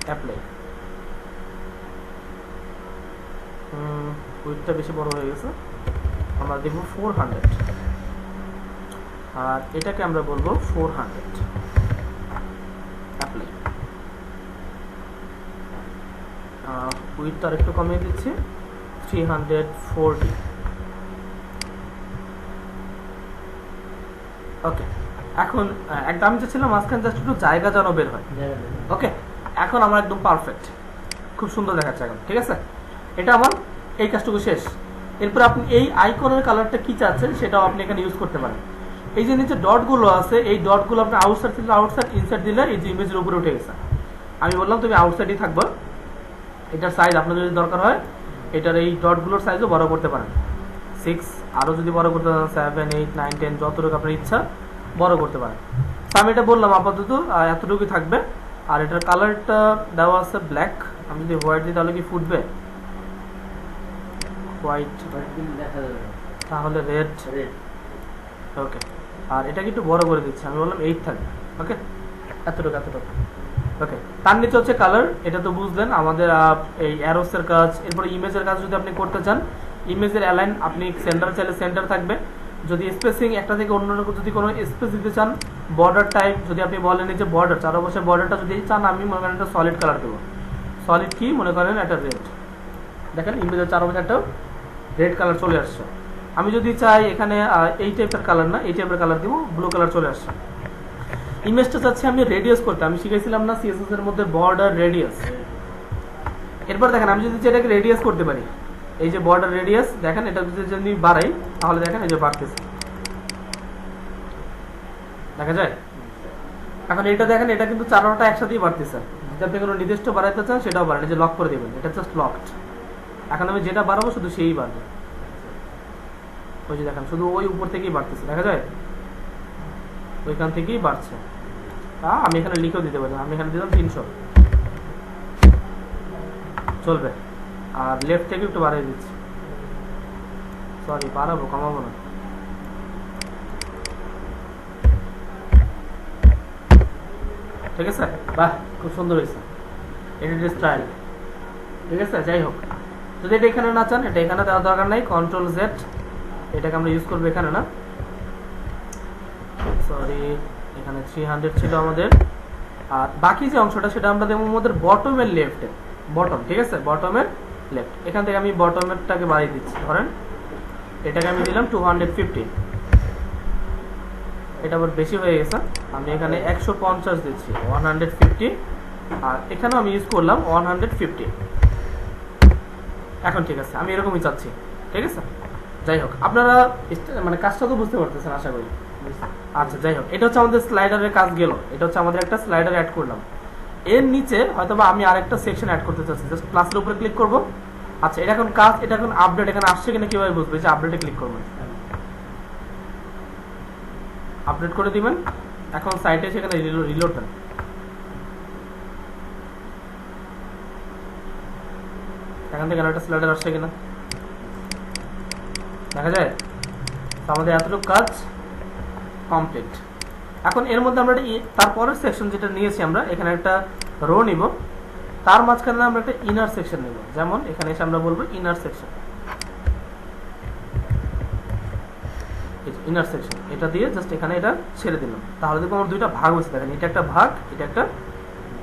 অ্যাপ্লাই। উইথটা বেশি বড় হয়ে গেছে, আমরা দেখব 400, আর এটাকে আমরা বলবো 400, অ্যাপ্লাই। উইথটা আরেকটু কমিয়ে দিচ্ছি 340, ওকে। এখন একদম আমি চাচ্ছিলাম মাঝখানে জাস্ট একটু জায়গা যেন বের হয়, ওকে। এখন আমার একদম পারফেক্ট, খুব সুন্দর দেখাচ্ছে এখন, ঠিক আছে। এটা আমার এই কাজটুকু শেষ। এরপর আপনি এই আইকনের কালারটা কি চাচ্ছেন সেটাও আপনি এখানে ইউজ করতে পারেন। এই যে নিচে ডটগুলো আছে এই ডটগুলো আপনি আউটসাইড দিলে আউটসাইড, ইনসাইড দিলে এই যে ইমেজের উপরে উঠে গেছে। আমি বললাম তুমি আউটসাইডই থাকবো। এটার সাইজ আপনার যদি দরকার হয় এটার এই ডটগুলোর সাইজও বড় করতে পারেন, 6, আরও যদি বড় করতে পারেন 7, 8, 9, 10 যতটুকু আপনার ইচ্ছা বড় করতে পারেন। তো আমি এটা বললাম আপাতত এতটুকুই থাকবে। আর এটার কালারটা দেওয়া আছে ব্ল্যাক, আমি যদি হোয়াইট দিই তাহলে কি ফুটবে? হোয়াইট তাহলে রেড, ওকে। আর এটাকে একটু বড় করে দিচ্ছি, আমি বললাম 8 থাকবে, ওকে। এতটুকু, ওকে। তার নিচে হচ্ছে কালার, এটা তো বুঝলেন আমাদের এই অ্যারোসের কাজ। এরপরে ইমেজের কাজ যদি আপনি করতে চান, ইমেজের অ্যালাইন আপনি সেন্টার চাইলে সেন্টার থাকবে। যদি স্পেসিং একটা থেকে অন্য যদি কোনো স্পেস দিতে চান, বর্ডার টাইপ যদি আপনি বলেন যে বর্ডার চার অবশ্যই বর্ডারটা যদি চান, আমি মনে করেন একটা সলিড কালার দেবো। সলিড কি মনে করেন একটা রেড, দেখেন ইমেজের চার অবশ্যই একটা রেড কালার চলে আসছে। আমি যদি চাই এখানে এই টাইপের কালার না, এই টাইপের কালার দিব, ব্লু কালার চলে আসছে। ইমেজটা চাচ্ছি আমি রেডিয়াস করতে, আমি শিখেছিলাম না সিএসএস এর মধ্যে বর্ডার রেডিয়াস। এরপর দেখেন আমি যদি এটাকে রেডিয়াস করতে পারি, এই যে বর্ডার রেডিয়াস দেখেন, এটা যদি বাড়াই তাহলে দেখেন এই যে বাড়তেছে, দেখা যায়। এখন এটা দেখেন এটা কিন্তু চারটা একসাথেই বাড়তেছে। যদি আপনি কোনো নির্দিষ্ট বাড়াইতে চান সেটাও বাড়েন, এই যে লক করে দেবেন, এটা জাস্ট লকড। এখন আমি যেটা বাড়াবো শুধু সেই বাড়বে, ওই যে দেখেন শুধু ওই উপর থেকেই বাড়তেছে, দেখা যায় ওইখান থেকেই বাড়ছে। আমি এখানে লিখেও দিতে পারি, আমি এখানে দিলাম 300, চলবে। আর লেফট থেকে একটু বাড়িয়ে দিচ্ছি, সরি বাড়াবো কমাবো না, ঠিক আছে। বাহ খুব সুন্দর হয়েছে, এটা স্টাইল, ঠিক আছে। যাই হোক, যদি এটা এখানে না চান এটা এখানে দেওয়ার দরকার নাই, কন্ট্রোল জেড, এটাকে আমরা ইউজ করবো এখানে না, সরি এখানে 300 ছিল আমাদের। আর বাকি যে অংশটা সেটা আমরা দেবো আমাদের বটমের লেফটে, বটম, ঠিক আছে, বটমের লেফট। এখান থেকে আমি বটমেরটাকে বাড়িয়ে দিচ্ছি, ধরেন এটাকে আমি দিলাম 250, এটা আবার বেশি হয়ে গেছে, আমি এখানে 150 দিচ্ছি, 150, আর এখানেও আমি ইউজ করলাম 150। এখন ঠিক আছে, আমি এরকমই চাচ্ছি, ঠিক আছে। যাই হোক, আপনারা মানে কাজটা তো বুঝতে পারতেছেন আশা করি। আচ্ছা, যাই হোক, এটা হচ্ছে আমাদের স্লাইডারের কাজ গেল, এটা হচ্ছে আমাদের একটা স্লাইডার অ্যাড করলাম। এর নিচে হয়তোবা আমি আরেকটা সেকশন অ্যাড করতে চাচ্ছি, জাস্ট প্লাসের উপরে ক্লিক করব। আচ্ছা, এটা এখন কাজ, এটা এখন আপডেট, এখানে আসছে কিনা কিভাবে বুঝবে? যে আপডেটে ক্লিক করবেন, আপডেট করে দিবেন। এখন সাইটে সেখানে রিলোড দেন, এখান থেকে একটা স্লাইডার আসছে কিনা দেখা যায়। তো আমাদের এতটুকু কাজ কমপ্লিট। এখন এর মধ্যে আমরা তারপরের সেকশন যেটা নিয়েছি, আমরা এখানে একটা রো নিব, তার মাঝখানে আমরা একটা ইনার সেকশন নেব। যেমন এখানে এসে আমরা বলবো ইনার সেকশন, ইনার সেকশন, এটা দিয়ে জাস্ট এখানে এটা ছেড়ে দিলাম। তাহলে দেখবো আমার দুইটা ভাগ হচ্ছে, দেখেন এটা একটা ভাগ, এটা একটা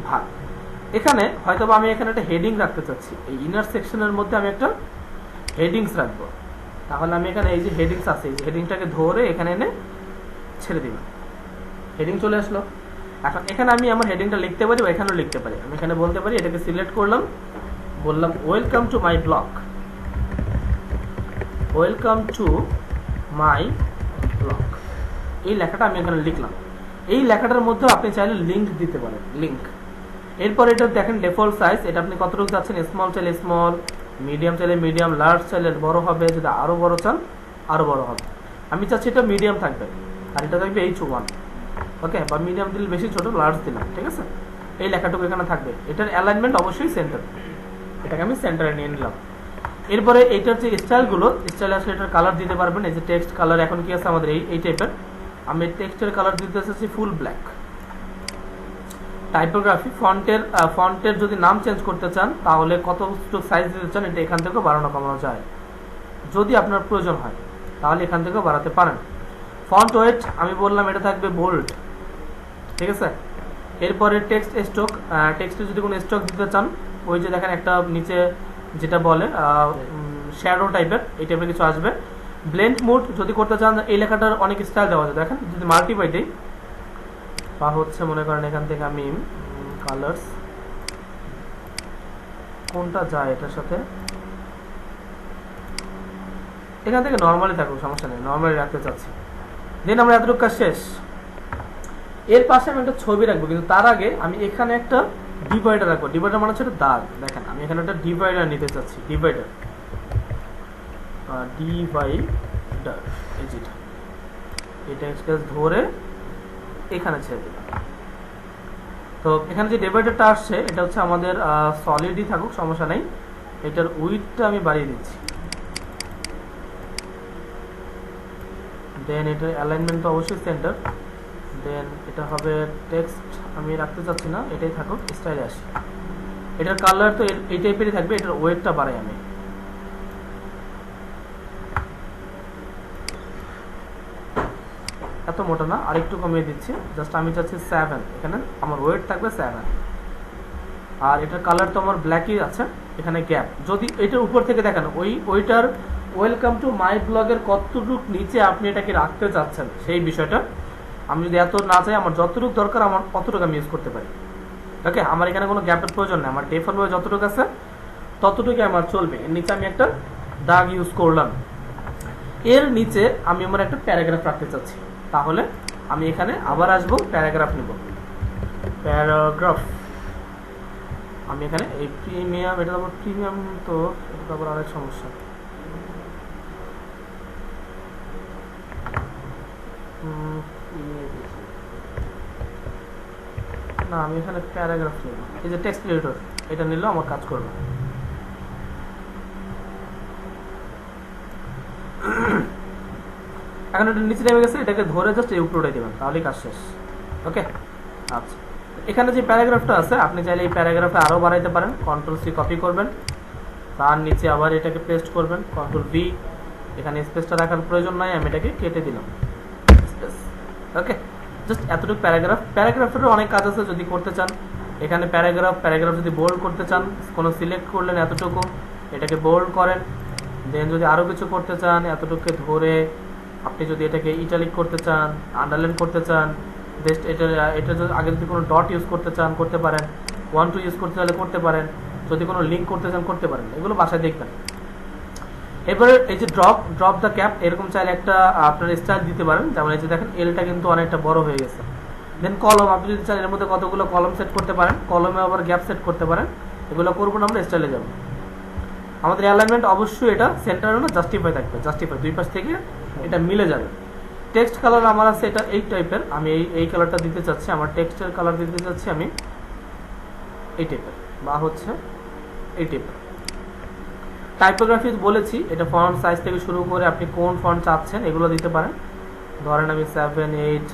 ভাগ। এখানে হয়তো আমি এখানে একটা হেডিং রাখতে চাচ্ছি, এই ইনার সেকশনের মধ্যে আমি একটা হেডিংস রাখবো। তাহলে আমি এখানে এই যে হেডিংস আছে, এই যে হেডিংটাকে ধরে এখানে এনে ছেড়ে দিব, হেডিং চলে আসলো। এখন এখানে আমি আমার হেডিংটা লিখতে পারি বা এখানেও লিখতে পারি। আমি এখানে বলতে পারি, এটাকে সিলেক্ট করলাম, বললাম welcome to my blog, welcome to my blog, এই লেখাটা আমি এখানে লিখলাম। এই লেখাটার মধ্যে আপনি চাইলে লিঙ্ক দিতে পারেন, লিঙ্ক। এরপর এটা দেখেন ডিফল্ট সাইজ, এটা আপনি কতটুকু চাচ্ছেন, স্মল চাইলে স্মল, মিডিয়াম চাইলে মিডিয়াম, লার্জ চাইলে বড় হবে, যদি আরো বড় চান আরো বড় হবে। আমি চাচ্ছি এটা মিডিয়াম থাকবে, আর এটা থাকবে H1, ওকে, বা মিডিয়াম দিলে বেশি, ছোট লার্জ দিলাম, ঠিক আছে। এই লেখাটুকু এখানে থাকবে, এটার অ্যালাইনমেন্ট অবশ্যই সেন্টার, এটাকে আমি সেন্টারে নিয়ে নিলাম। এরপরে এইটার যে স্টাইলগুলো, স্টাইল আসলে এটার কালার দিতে পারবেন। এই যে টেক্সট কালার এখন কি আছে আমাদের এই টাইপের, আমি টেক্সটের কালার দিতে চাচ্ছি ফুল ব্ল্যাক। টাইপোগ্রাফি, ফন্টের যদি নাম চেঞ্জ করতে চান তাহলে কতটুকু সাইজ দিতে চান, এটা এখান থেকেও বাড়ানো কমানো যায়, যদি আপনার প্রয়োজন হয় তাহলে এখান থেকেও বাড়াতে পারেন। ফন্ট ওয়েট আমি বললাম এটা থাকবে বোল্ড, ঠিক আছে। এরপরে টেক্সট স্ট্রোক, টেক্সটে যদি কোনো স্ট্রোক দিতে চান, ওই যে দেখেন একটা নিচে যেটা বলে শ্যাডো টাইপের, এই টাইপের কিছু আসবে। ব্লেন্ড মোড যদি করতে চান, এই লেখাটার অনেক স্টাইল দেওয়া যায়, দেখেন যদি মাল্টিপ্লাই দিই, বা হচ্ছে মনে করেন এখান থেকে আমি কালার্স, কোনটা যায় এটার সাথে, এখান থেকে নর্মালি থাকুক, সমস্যা নেই, নর্মালি রাখতে চাচ্ছি। দেন আমরা এতটুকু কাজ শেষ। এর পাশে আমি একটা ছবি রাখবো, কিন্তু তার আগে আমি এখানে একটা ডিভাইডার রাখবো। ডিভাইডার মানে হচ্ছে দাগ, দেখেন আমি এখানে একটা ডিভাইডার নিতে চাচ্ছি, ডিভাইডার, ডিভাইডার, এই যেটা, এটা ধরে এখানে ছেড়ে দিলাম। তো এখানে যে ডিভাইডারটা আসছে, এটা হচ্ছে আমাদের সলিডই থাকুক, সমস্যা নেই। এটার উইডথটা আমি বাড়িয়ে দিচ্ছি। দেন এটার অ্যালাইনমেন্ট তো অবশ্যই সেন্টার। দেন এটা হবে টেক্সট, আমি রাখতে চাচ্ছি না, এটাই থাকুক, স্টাইলে আসি। এটার কালার তো এই টাইপেরই থাকবে, এটার ওয়েটটা বাড়াই আমি, এত মোটা না, আরেকটু কমিয়ে দিচ্ছি, জাস্ট আমি চাচ্ছি 7, এখানে আমার ওয়েট থাকবে 7। আর এটার কালার তো আমার ব্ল্যাকই আছে, এখানে গ্যাপ যদি এটার উপর থেকে দেখেন, ওইটার ওয়েলকাম টু মাই ব্লগের কতটুকু নিচে আপনি এটাকে রাখতে চাচ্ছেন সেই বিষয়টা। আমি যদি এত না চাই, আমার যতটুকু দরকার আমার অতটুকু আমি ইউজ করতে পারি, ওকে। আমার এখানে কোনো গ্যাপের প্রয়োজন নেই, আমার ডিফল্ট ভাবে যতটুকু আছে ততটুকু আমার চলবে। এর নিচে আমি একটা দাগ ইউজ করলাম। এর নিচে আমি আমার একটা প্যারাগ্রাফ রাখতে চাচ্ছি, তাহলে আমি এখানে আবার আসবো, প্যারাগ্রাফ নিব, প্যারাগ্রাফ। আমি এখানে এই প্রিমিয়াম, এটা আবার প্রিমিয়াম, তো এটা আবার আরেক সমস্যা। না, আমি এখানে প্যারাগ্রাফ নিব, এই যে টেক্সট এডিটর, এটা নিলেও আমার কাজ করবে। এখন এটা নিচে নেমে গেছে, এটাকে ধরে জাস্ট এই উপরে উঠে দেবেন, তাহলেই কাজ শেষ, ওকে। আচ্ছা, এখানে যে প্যারাগ্রাফটা আছে, আপনি চাইলে এই প্যারাগ্রাফে আরও বাড়াইতে পারেন। Ctrl+C কপি করবেন, তার নিচে আবার এটাকে পেস্ট করবেন, Ctrl+V। এখানে স্পেসটা রাখার প্রয়োজন নাই, আমি এটাকে কেটে দিলাম, স্পেস, ওকে। জাস্ট এতটুকু প্যারাগ্রাফ। প্যারাগ্রাফেরও অনেক কাজ আছে যদি করতে চান। এখানে প্যারাগ্রাফ যদি বোল্ড করতে চান, কোনো সিলেক্ট করলেন এতটুকু, এটাকে বোল্ড করেন। দেন যদি আরও কিছু করতে চান এতটুকু ধরে আপনি যদি এটাকে ইটালিক করতে চান, আন্ডারলাইন করতে চান, জাস্ট এটা যদি আগে যদি কোনো ডট ইউজ করতে চান করতে পারেন, 1 2 ইউজ করতে চাইলে করতে পারেন, যদি কোনো লিঙ্ক করতে চান করতে পারেন, এগুলো বাসায় দেখবেন। এরপরে এই যে ড্রপ দ্য ক্যাপ, এরকম চাইলে একটা আপনার স্টাইল দিতে পারেন, যেমন এই যে দেখেন এলটা কিন্তু অনেকটা বড় হয়ে গেছে। দেন কলম, আপনি যদি চান এর মধ্যে কতগুলো কলম সেট করতে পারেন, কলমে আবার গ্যাপ সেট করতে পারেন। এগুলো করবো না, আমরা স্টাইলে যাবো। আমাদের অ্যালাইনমেন্ট অবশ্যই এটা সেন্টারে না জাস্টিফাই থাকবে, জাস্টিফাই দুই পাশ থেকে এটা মিলে যাবে। টেক্সট কালার আমার আছে এটা এই টাইপের, আমি এই কালারটা দিতে চাচ্ছি, আমার টেক্সটের কালার দিতে চাচ্ছি আমি এই টাইপের বা হচ্ছে এই টাইপের। টাইপোগ্রাফি বলেছি, এটা ফন্ট সাইজ থেকে শুরু করে আপনি কোন ফন্ট চাচ্ছেন এগুলো দিতে পারেন। ধরেন আমি 7 8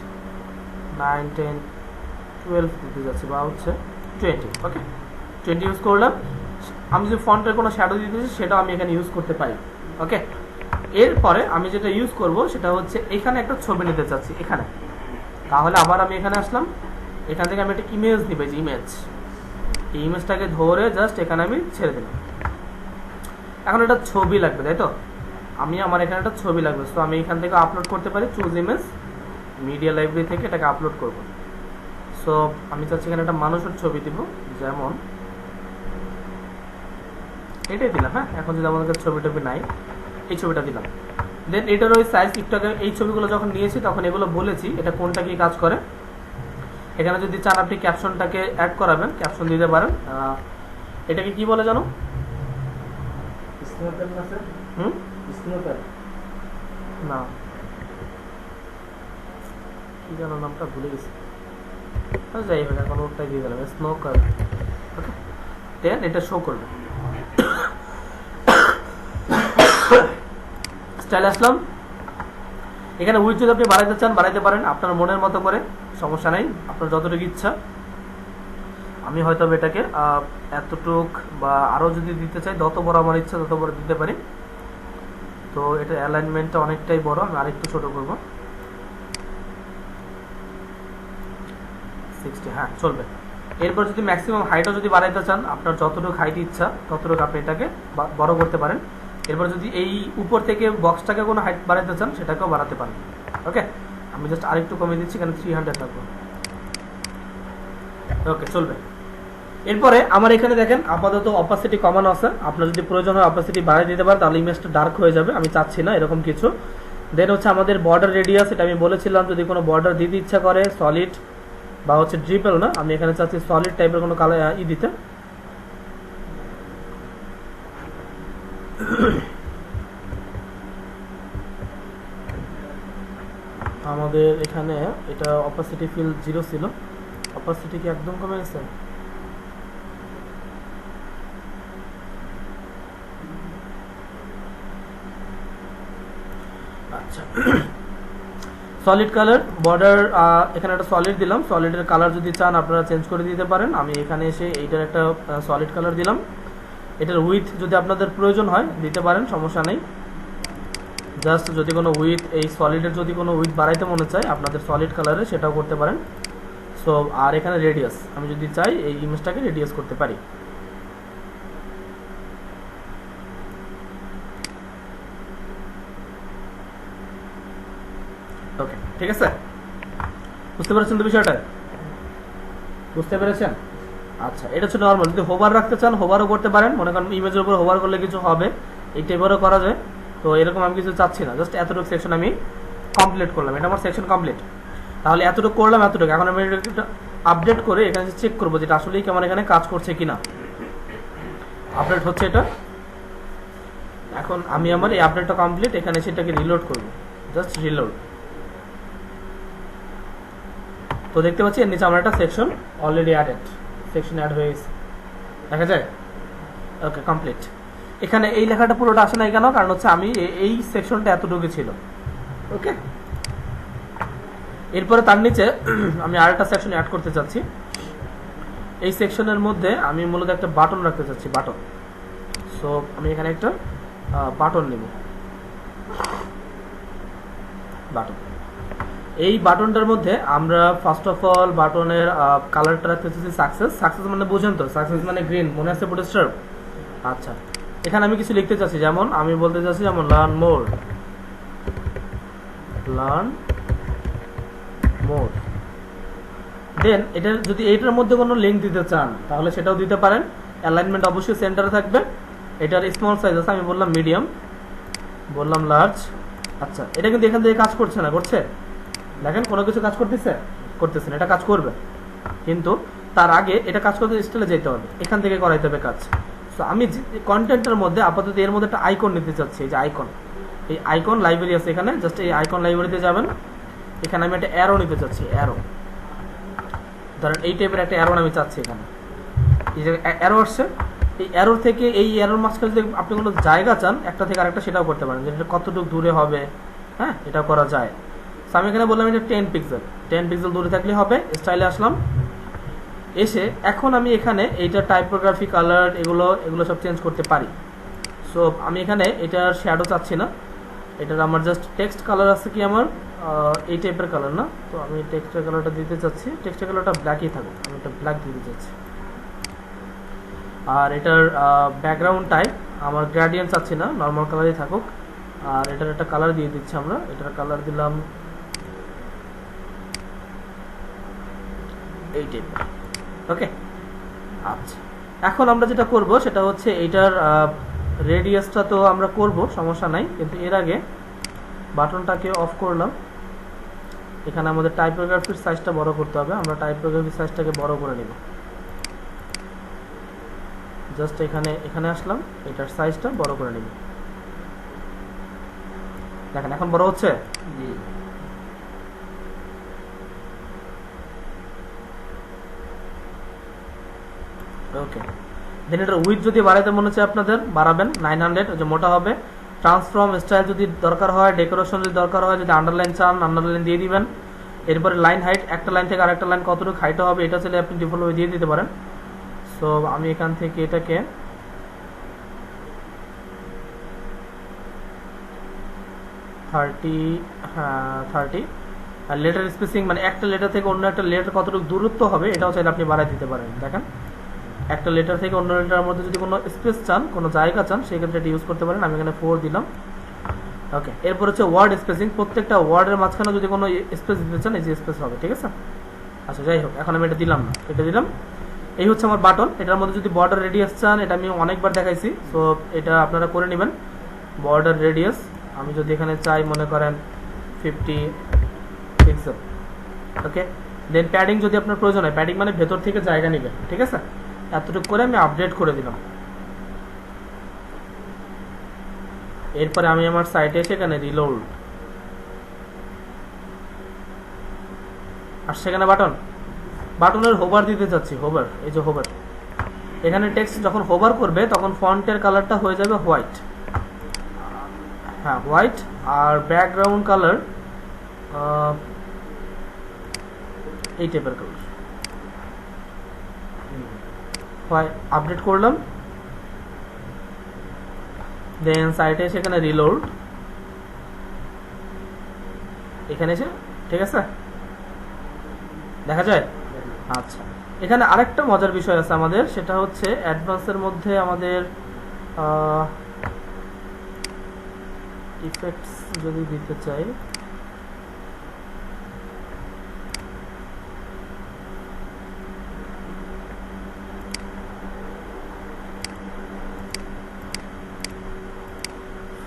9 10 12 দিতে যাচ্ছি বা হচ্ছে 20। ওকে, 20 ইউজ করলাম। আমি যদি ফন্টের কোনো শ্যাডো দিতে চাই সেটাও আমি এখানে ইউজ করতে পারি। ওকে, এরপরে আমি যেটা ইউজ করব সেটা হচ্ছে এখানে একটা ছবি নিতে চাচ্ছি এখানে। তাহলে আবার আমি এখানে আসলাম, এখান থেকে আমি একটা ইমেজ নিব, যে ইমেজ, এই ইমেজটাকে ধরে জাস্ট এখানে আমি ছেড়ে দিলাম। এখন একটা ছবি লাগবে, তাই তো? আমার এখানে একটা ছবি লাগবে, সো আমি এখান থেকে আপলোড করতে পারি, চুজ ইমেজ, মিডিয়া লাইব্রেরি থেকে এটাকে আপলোড করব। সো আমি চাচ্ছি এখানে একটা মানুষের ছবি দিব, যেমন এটাই দিলাম। হ্যাঁ, এখন যদি আমাদের ছবি টবি নাই, এই ছবিটা দিলাম। দেন এটার ওই সাইজ একটু আগে এই ছবিগুলো যখন নিয়েছি তখন এগুলো বলেছি এটা কোনটা কি কাজ করে। এখানে যদি চান আপনি ক্যাপশনটাকে অ্যাড করাবেন, ক্যাপশন দিতে পারেন। এটাকে কি বলে জানো? না, কি জানো নামটা ভুলে গেছি, যাই হোক এখন ওটাই দিয়ে দিলাম, স্নো কার্ভ। ওকে, দেন এটা শো করবে। স্টাইল আসলাম, এখানে উইথ যদি আপনি বাড়াইতে চান বাড়াইতে পারেন আপনার মনের মতো করে, সমস্যা নাই, আপনার যতটুকু ইচ্ছা। আমি হয়তো এটাকে এতটুক বা আরও যদি দিতে চাই, যত বড় আমার ইচ্ছা তত বড় দিতে পারি। তো এটা অ্যালাইনমেন্টটা অনেকটাই বড়, আমি আরেকটু ছোট করব, 60। হ্যাঁ, চলবে। এরপর যদি ম্যাক্সিমাম হাইটও যদি বাড়াইতে চান, আপনার যতটুকু হাইট ইচ্ছা ততটুকু আপনি এটাকে বড় করতে পারেন। এরপর যদি এই উপর থেকে বক্সটাকে কোনো হাইট বাড়াইতে চান সেটাকেও বাড়াতে পারেন। ওকে, আমি জাস্ট আরেকটু কমিয়ে দিচ্ছি, এখানে 300 রাখবো। ওকে, চলবে। এরপরে আমার এখানে দেখেন আপাতত অপাসিটি কমানো আছে, আপনার যদি প্রয়োজন হয় অপাসিটি বাড়িয়ে দিতে পারেন, তাহলে ইমেজটা ডার্ক হয়ে যাবে, আমি চাচ্ছি না এরকম কিছু। দেন হচ্ছে আমাদের বর্ডার রেডিয়াস, এটা আমি বলেছিলাম যদি কোনো বর্ডার দিতে ইচ্ছা করে সলিড বা হচ্ছে ড্রিপল না, আমি এখানে চাচ্ছি সলিড টাইপের কোনো কালার দিতে। আমাদের এখানে এটা অপাসিটি ফিল 0 ছিল, অপাসিটি কি একদম কমে গেছে? আচ্ছা, সলিড কালার বর্ডার, এখানে একটা সলিড দিলাম, সলিডের কালার যদি চান আপনারা চেঞ্জ করে দিতে পারেন। আমি এখানে এসে এইটার একটা সলিড কালার দিলাম। এটার উইথ যদি আপনাদের প্রয়োজন হয় দিতে পারেন, সমস্যা নেই। জাস্ট যদি কোনো উইথ, এই সলিডের যদি কোনো উইথ বাড়াইতে মনে চায় আপনাদের সলিড কালারে, সেটাও করতে পারেন। সো আর এখানে রেডিয়াস, আমি যদি চাই এই ইমেজটাকে রেডিয়াস করতে পারি। ওকে, ঠিক আছে, বুঝতে পেরেছেন তো বিষয়টা? বুঝতে পেরেছেন? আচ্ছা, এটা হচ্ছে নর্মাল। যদি হোভার রাখতে চান হোভারও করতে পারেন, মনে করেন ইমেজের উপর হোভার করলে কিছু হবে, এই টাইপেরও করা যায়। তো এরকম আমি কিছু চাচ্ছি না, জাস্ট এতটুকু সেকশন আমি কমপ্লিট করলাম, এটা আমার সেকশন কমপ্লিট। তাহলে এতটুকু করলাম, এতটুকু। এখন আমি এটা আপডেট করে এখানে চেক করবো যেটা আসলেই কেমন এখানে কাজ করছে কিনা। আপডেট হচ্ছে এটা। এখন আমি আমার এই আপডেটটা কমপ্লিট, এখানে সেটাকে রিলোড করব, জাস্ট রিলোড। তো দেখতে পাচ্ছি এর নিচে আমার একটা section already added, section add হয়ে গেছে, দেখা যায়। Okay, complete. এখানে এই লেখাটা পুরোটা আসে না কেন? কারণ হচ্ছে আমি এই সেকশনটা এতটুকু ছিল। ওকে, এরপরে তার নিচে আমি আরেকটা সেকশন অ্যাড করতে চাচ্ছি। এই সেকশনের মধ্যে আমি মূলত একটা বাটন রাখতে চাচ্ছি, বাটন। সো আমি এখানে একটা বাটন নেব, বাটন। এই বাটনটার মধ্যে আমরা ফার্স্ট অফ অল বাটনের কালারটা রাখতে চাচ্ছি সাকসেস। সাকসেস মানে বুঝেন তো, সাকসেস মানে গ্রিন, মনে আছে বুটস্ট্র্যাপ? আচ্ছা, এখানে আমি কিছু লিখতে চাচ্ছি, যেমন আমি বলতে চাচ্ছি যেমন লার্ন মোর, দেন এটা যদি এইটার মধ্যে কোনো লিঙ্ক দিতে চান তাহলে সেটাও দিতে পারেন। অ্যালাইনমেন্ট অবশ্যই সেন্টারে থাকবে। এটার স্মল সাইজ আছে, আমি বললাম মিডিয়াম, বললাম লার্জ। আচ্ছা, এটা কিন্তু এখান থেকে কাজ করছে না, করছে? দেখেন কোনো কিছু কাজ করতেছে, করতেছে না। এটা কাজ করবে, কিন্তু তার আগে এটা কাজ করতে স্টাইলে যেতে হবে, এখান থেকে করাইতে হবে কাজ। সো আমি কন্টেন্টের মধ্যে আপাতত এর মধ্যে একটা আইকন নিতে চাচ্ছি। এই যে আইকন, এই আইকন লাইব্রেরি আছে এখানে, জাস্ট এই আইকন লাইব্রেরিতে যাবেন। এখানে আমি একটা অ্যারো নিতে চাচ্ছি, অ্যারো। ধরেন এই টাইপের একটা অ্যারো আমি চাচ্ছি এখানে। এই যে অ্যারো আসছে, এই অ্যারোর থেকে এই অ্যারোর মাঝখানে যদি আপনি কোনো জায়গা চান একটা থেকে আরেকটা, সেটাও করতে পারেন, যে এটা কতটুকু দূরে হবে। হ্যাঁ, এটাও করা যায়। সো আমি এখানে বললাম এটা 10 পিক্সেল, 10 পিক্সেল দূরে থাকলে হবে। স্টাইলে আসলাম, এসে এখন আমি এখানে এইটা টাইপোগ্রাফি, কালার, এগুলো সব চেঞ্জ করতে পারি। সো আমি এখানে এটার শ্যাডো চাচ্ছি না, এটার আমার জাস্ট টেক্সট কালার আছে কি আমার এই টাইপের কালার না, তো আমি টেক্সটের কালারটা দিতে চাচ্ছি, টেক্সটের কালারটা ব্ল্যাকই থাকুক, আমি এটা ব্ল্যাক দিতে চাচ্ছি। আর এটার ব্যাকগ্রাউন্ড টাইপ আমার গ্রেডিয়েন্ট চাচ্ছি না, নর্মাল কালারই থাকুক। আর এটার একটা কালার দিয়ে দিচ্ছি আমরা, এটার কালার দিলাম এই টাইপের। ওকে, আচ্ছা, এখন আমরা যেটা করব সেটা হচ্ছে এইটার রেডিয়াসটা তো আমরা করব, সমস্যা নাই, কিন্তু এর আগে বাটনটাকে অফ করলাম। এখানে আমাদের টাইপোগ্রাফির সাইজটা বড় করতে হবে, আমরা টাইপোগ্রাফির সাইজটাকে বড় করে নিব। জাস্ট এখানে আসলাম, এটার সাইজটা বড় করে নিব। দেখেন এখন বড় হচ্ছে। ওকে, দেন এটার উইথ যদি বাড়াইতে মনে হচ্ছে আপনাদের বাড়াবেন 900, যে মোটা হবে। ট্রান্সফর্ম স্টাইল যদি দরকার হয়, ডেকোরেশন যদি দরকার হয়, যদি আন্ডারলাইন চান আন্ডারলাইন দিয়ে দিবেন। এরপরে লাইন হাইট, একটা লাইন থেকে আরেকটা লাইন কতটুকু হাইট হবে এটা চাইলে আপনি ডিফল্টভাবে দিয়ে দিতে পারেন। সো আমি এখান থেকে এটাকে 30, আর লেটার স্পেসিং মানে একটা লেটার থেকে অন্য একটা লেটার কতটুকু দূরত্ব হবে এটাও চাইলে আপনি বাড়াই দিতে পারেন। দেখেন, একটা লেটার থেকে অন্য লেটারের মধ্যে যদি কোনো স্পেস চান, কোনো জায়গা চান, সেক্ষেত্রে এটা ইউজ করতে পারেন। আমি এখানে 4 দিলাম। ওকে, এরপর হচ্ছে ওয়ার্ড স্পেসিং, প্রত্যেকটা ওয়ার্ডের মাঝখানে যদি কোনো স্পেস দিতে চান এই যে স্পেস হবে, ঠিক আছে? আচ্ছা, যাই হোক, এখন আমি এটা দিলাম না, এটা দিলাম। এই হচ্ছে আমার বাটন। এটার মধ্যে যদি বর্ডার রেডিয়াস চান, এটা আমি অনেকবার দেখাইছি, সো এটা আপনারা করে নেবেন। বর্ডার রেডিয়াস আমি যদি এখানে চাই মনে করেন 50 পিক্সেল। ওকে, দেন প্যাডিং যদি আপনার প্রয়োজন হয়, প্যাডিং মানে ভেতর থেকে জায়গা নেবেন, ঠিক আছে? এতটুকু করে আমি আপডেট করে দিলাম। এরপরে আমি আমার সাইটে এসে এখানে রিলোড, আর সেখানে বাটনের হোভার দিতে চাচ্ছি, হোভার, এই যে হোভার। এখানে টেক্সট যখন হোভার করবে তখন ফন্টের কালারটা হয়ে যাবে হোয়াইট। হ্যাঁ, হোয়াইট। আর ব্যাকগ্রাউন্ড কালার এই টাইপের কালার। আপডেট করলাম, দেন সাইটে এসে এখানে রিলোড, এখানে এসে, ঠিক আছে, দেখা যায়। আচ্ছা, এখানে আরেকটা মজার বিষয় আছে আমাদের, সেটা হচ্ছে অ্যাডভান্সের মধ্যে আমাদের ইফেক্টস যদি দিতে চাই,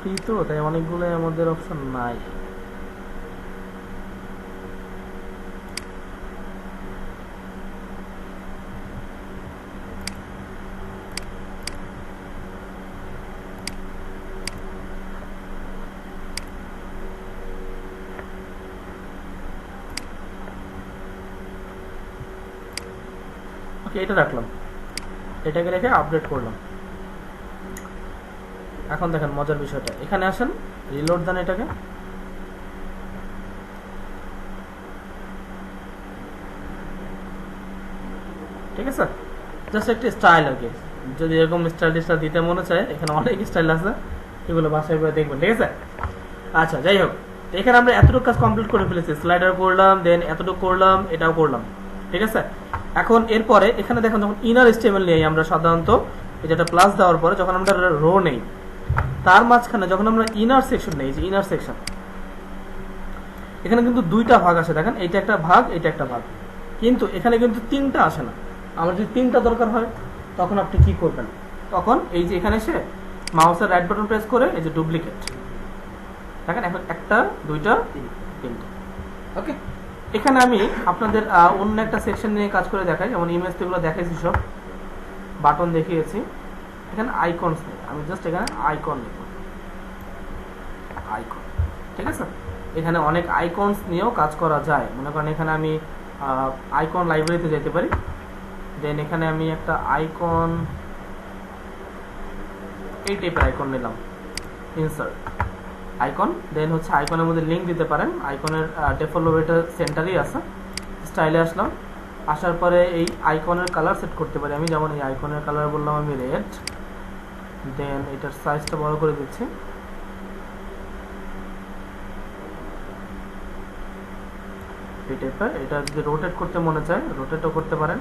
ফ্রি তো, তাই অনেকগুলো আমাদের অপশন নাই। ওকে, এটা রাখলাম, এটাকে রেখে আপডেট করলাম। এখন দেখেন মজার বিষয়টা, এখানে আসেন, রিলোড দেন এটাকে। ঠিক আছে, জাস্ট একটা স্টাইল আর কি। যদি এরকম স্টাইল দিতে মনে চায়, এখানে অনেক স্টাইল আছে, এগুলো বাসায় করে দেখবেন, ঠিক আছে? আচ্ছা, যাই হোক, এখানে আমরা এতটুকু কাজ কমপ্লিট করে ফেলেছি। স্লাইডার করলাম, দেন এতটুকু করলাম, এটাও করলাম, ঠিক আছে? এখন এরপরে এখানে দেখেন, যখন ইনার HTML নিয়ে আমরা সাধারণত এই যেটা প্লাস দেওয়ার পরে যখন আমরা রো নেই, তার মাঝখানে যখন আমরা ইনার সেকশন নেই, যে ইনার সেকশন, এখানে কিন্তু দুইটা ভাগ আসে, দেখেন এইটা একটা ভাগ, এটা একটা ভাগ, কিন্তু এখানে কিন্তু তিনটা আসে না। আমার যদি তিনটা দরকার হয় তখন আপনি কি করবেন, তখন এই যে এখানে এসে মাউসের রাইট বাটন প্রেস করে এই যে ডুপ্লিকেট, দেখেন এখন একটা, দুইটা, তিনটা। ওকে, এখানে আমি আপনাদের অন্য একটা সেকশন নিয়ে কাজ করে দেখাই, যেমন ইমেজ তো এগুলো দেখাইছি, সব বাটন দেখিয়েছি। এখানে আইকনস নেই, আমি জাস্ট এখানে আইকন নেব, আইকন, ঠিক আছে। এখানে অনেক আইকনস নিয়েও কাজ করা যায়। মনে করেন এখানে আমি আইকন লাইব্রেরিতে যেতে পারি, দেন এখানে আমি একটা আইকন, এই টাইপের আইকন নিলাম, ইনসার্ট আইকন, দেন হচ্ছে আইকনের মধ্যে লিঙ্ক দিতে পারেন। আইকনের ডেফল্ট সেন্টারই আছে, স্টাইলে আসলাম, আসার পরে এই আইকনের কালার সেট করতে পারি আমি, যেমন এই আইকনের কালার বললাম আমি রেড, দেন এটার সাইজটা বড় করে দিচ্ছি, এই টাইপের। এটা যদি রোটেট করতে মনে চায় রোটেটও করতে পারেন,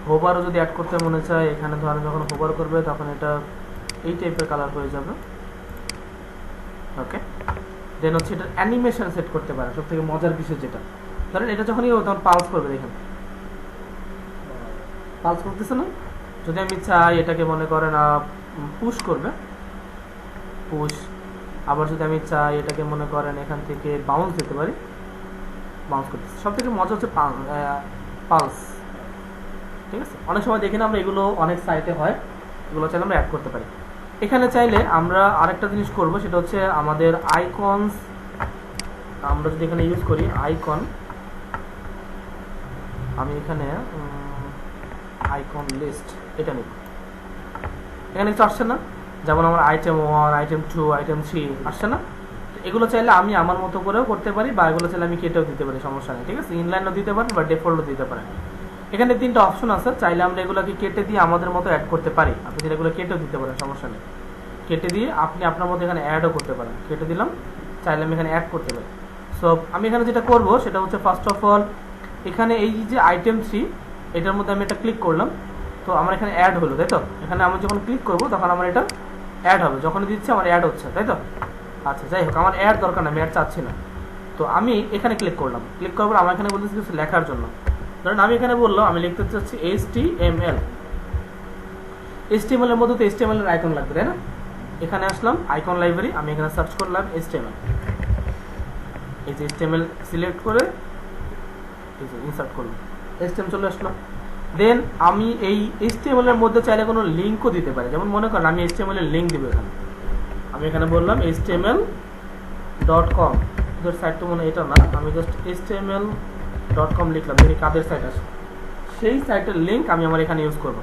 হোভারও যদি অ্যাড করতে মনে চায়, এখানে ধরেন যখন হোভার করবে তখন এটা এই টাইপের কালার হয়ে যাবে। ওকে, দেন হচ্ছে এটা অ্যানিমেশন সেট করতে পারেন, সব থেকে মজার বিষয় যেটা, ধরেন এটা যখনই তখন পালস করবে, দেখেন পালস করতেছে না। যদি আমি চাই এটাকে মনে করেন পুশ করবে, পুশ, আবার যদি আমি চাই এটাকে মনে করেন এখান থেকে বাউন্স দিতে পারি, বাউন্স করতেছে। সব থেকে মজা হচ্ছে পালস, ঠিক আছে। অনেক সময় দেখি না আমরা, এগুলো অনেক সাইটে হয়, এগুলো চাইলে আমরা অ্যাড করতে পারি। এখানে চাইলে আমরা আরেকটা জিনিস করব, সেটা হচ্ছে আমাদের আইকনস, আমরা যদি এখানে ইউজ করি আইকন, আমি এখানে আইকন লিস্ট এটা নিব, এখানে কিছু আসছে না, যেমন আমার আইটেম 1, আইটেম 2, আইটেম 3 আসছে না। এগুলো চাইলে আমি আমার মতো করেও করতে পারি, বা এগুলো চাইলে আমি কেটেও দিতে পারি, সমস্যা নেই, ঠিক আছে। ইনলাইনও দিতে পারেন বা ডিফল্টও দিতে পারেন। এখানে তিনটা অপশন আছে, চাইলে আমরা এগুলোকে কেটে দিয়ে আমাদের মতো অ্যাড করতে পারি। আপনি চাইলে এগুলো কেটেও দিতে পারেন, সমস্যা নেই, কেটে দিয়ে আপনি আপনার মতো এখানে অ্যাডও করতে পারেন। কেটে দিলাম, চাইলে আমি এখানে অ্যাড করতে পারি। সো আমি এখানে যেটা করব সেটা হচ্ছে, ফার্স্ট অফ অল এখানে এই যে আইটেম 3, এটার মধ্যে আমি এটা ক্লিক করলাম, তো আমার এখানে অ্যাড হলো, তাই তো। এখানে আমি যখন ক্লিক করব তখন আমার এটা অ্যাড হবে, যখন দিচ্ছে আমার অ্যাড হচ্ছে, তাই তো। আচ্ছা, যাই হোক, আমার অ্যাড দরকার না, আমি অ্যাড চাচ্ছি না। তো আমি এখানে ক্লিক করলাম, ক্লিক করার পর আমার এখানে বলতেছি কিছু লেখার জন্য। ধরেন আমি এখানে বললাম আমি লিখতে চাচ্ছি HTML, HTML এর মধ্যে তো HTML এর আইকন লাগবে, তাই না। এখানে আসলাম আইকন লাইব্রেরি, আমি এখানে সার্চ করলাম HTML, এই যে HTML সিলেক্ট করে এই যে ইনসার্ট করলাম, HTML চলে আসলো। দেন আমি এই HTML এর মধ্যে চাইলে কোনো লিঙ্কও দিতে পারি, যেমন মনে করেন আমি HTML এর লিঙ্ক দিব এখানে, আমি এখানে বললাম html.com, এদের সাইট তো মনে এটা না, আমি জাস্ট html.com লিখলাম, দেখি কাদের সাইট আছে, সেই সাইটের লিঙ্ক আমি আমার এখানে ইউজ করব।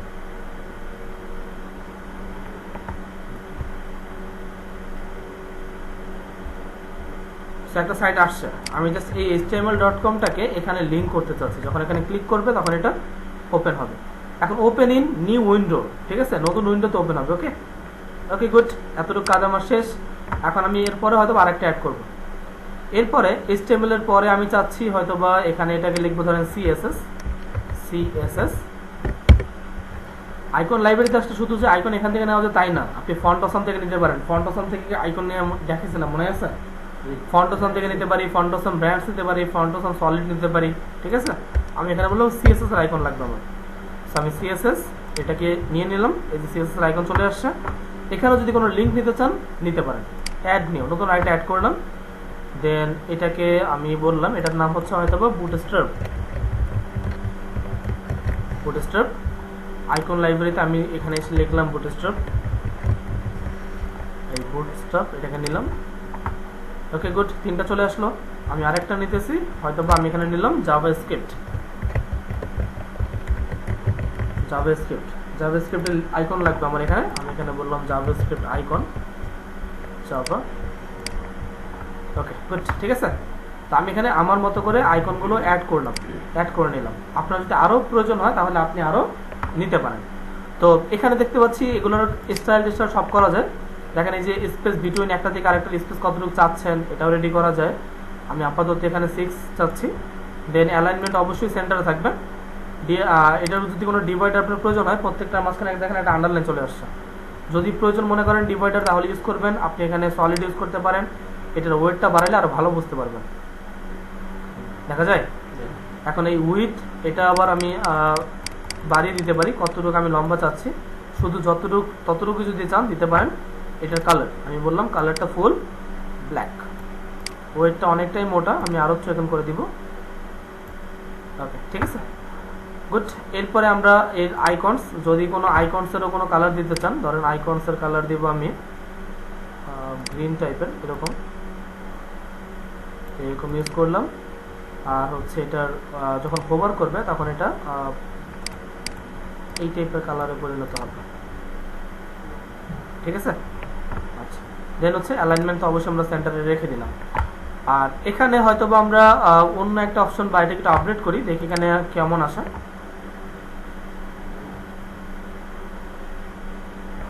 একটা সাইট আসছে, আমি জাস্ট এই html.com-টাকে এখানে লিঙ্ক করতে চাচ্ছি, যখন এখানে ক্লিক করবে তখন এটা ওপেন হবে। এখন ওপেন ইন নিউ উইন্ডো, ঠিক আছে, নতুন উইন্ডোতে ওপেন হবে। ওকে ওকে, গুড, এতটুকু কাজ আমার শেষ। এখন আমি এরপরে হয়তো আরেকটা অ্যাড করব। এরপরে HTML এর পরে আমি চাচ্ছি হয়তো বা এখানে এটাকে লিখবো ধরেন CSS। আইকন লাইব্রেরিতে আসলে শুধু যে আইকন এখান থেকে নেওয়া যায় তাই না, আপনি ফন্ট অপশন থেকে নিতে পারেন। ফন্ট অপশন থেকে আইকন নিয়ে দেখেছিলাম, মনে আছে, ফন্ট অপশন থেকে নিতে পারি, ফন্ট অপশন ব্র্যান্ডস নিতে পারি, ফন্ট অপশন সলিড নিতে পারি, ঠিক আছে। আমি এখানে বললাম CSS এর আইকন লাগবে আমার, সো আমি CSS এটাকে নিয়ে নিলাম, এই যে CSS এর আইকন চলে আসছে। এখানেও যদি কোনো লিঙ্ক নিতে চান নিতে পারেন, অ্যাড নিউ, নতুন আইটা অ্যাড করলাম। দেন এটাকে আমি বললাম এটার নাম হচ্ছে হয়তো বা বুটস্ট্র্যাপ। আইকন লাইব্রেরিতে আমি এখানে এসে লিখলাম বুটস্ট্র্যাপ, এই বুটস্ট্র্যাপ এটাকে নিলাম। ওকে, গুড, তিনটা চলে আসলো। আমি আরেকটা নিতেছি, হয়তো বা আমি এখানে নিলাম জাভাস্ক্রিপ্ট জাভাস্ক্রিপ্টের আইকন লাগবে আমার এখানে, আমি এখানে বললাম জাভাস্ক্রিপ্ট আইকন জাভা। ওকে, গুড, ঠিক আছে। তো আমি এখানে আমার মতো করে আইকনগুলো অ্যাড করে নিলাম। আপনার যদি আরও প্রয়োজন হয় তাহলে আপনি আরও নিতে পারেন। তো এখানে দেখতে পাচ্ছি এগুলোর স্টাইল সব করা যায়। দেখেন এই যে স্পেস বিটুইন একটা থেকে আরেকটা স্পেস কতটুকু চাচ্ছেন এটাও রেডি করা যায়। আমি আপাতত এখানে 6 চাচ্ছি। দেন অ্যালাইনমেন্ট অবশ্যই সেন্টারে থাকবে, এটার যদি কোনো ডিভাইডার আপনার প্রয়োজন হয়, প্রত্যেকটার মাঝখানে দেখেন একটা আন্ডারলাইন চলে আসছে। যদি প্রয়োজন মনে করেন ডিভাইডার, তাহলে ইউজ করবেন। আপনি এখানে সলিড ইউজ করতে পারেন, এটার ওয়েটটা বাড়াইলে আরো ভালো বুঝতে পারবেন। দেখা যায় এখন এই উইথ, এটা আবার আমি বাড়িয়ে দিতে পারি কতটুকু আমি লম্বা চাচ্ছি, শুধু ততটুকু যদি চান দিতে পারেন। এটার কালার আমি বললাম কালারটা ফুল ব্ল্যাক, ওয়েটটা অনেকটাই মোটা, আমি আরো এখন করে দিব। ওকে, ঠিক আছে, গুড। এরপরে আমরা এর আইকনস, যদি কোনো আইকনসেরও কোনো কালার দিতে চান, ধরেন আইকনসের কালার দিব আমি গ্রিন টাইপের, এরকম ইউজ করলাম। আর হচ্ছে এটার যখন হোভার করবে তখন এটা এই টাইপের কালারে পরিণত হবে, ঠিক আছে। আচ্ছা, দেন হচ্ছে অ্যালাইনমেন্ট তো অবশ্যই আমরা সেন্টারে রেখে দিলাম। আর এখানে হয়তো বা আমরা অন্য একটা অপশন বাইরে একটু আপডেট করি, দেখি এখানে কেমন আসে।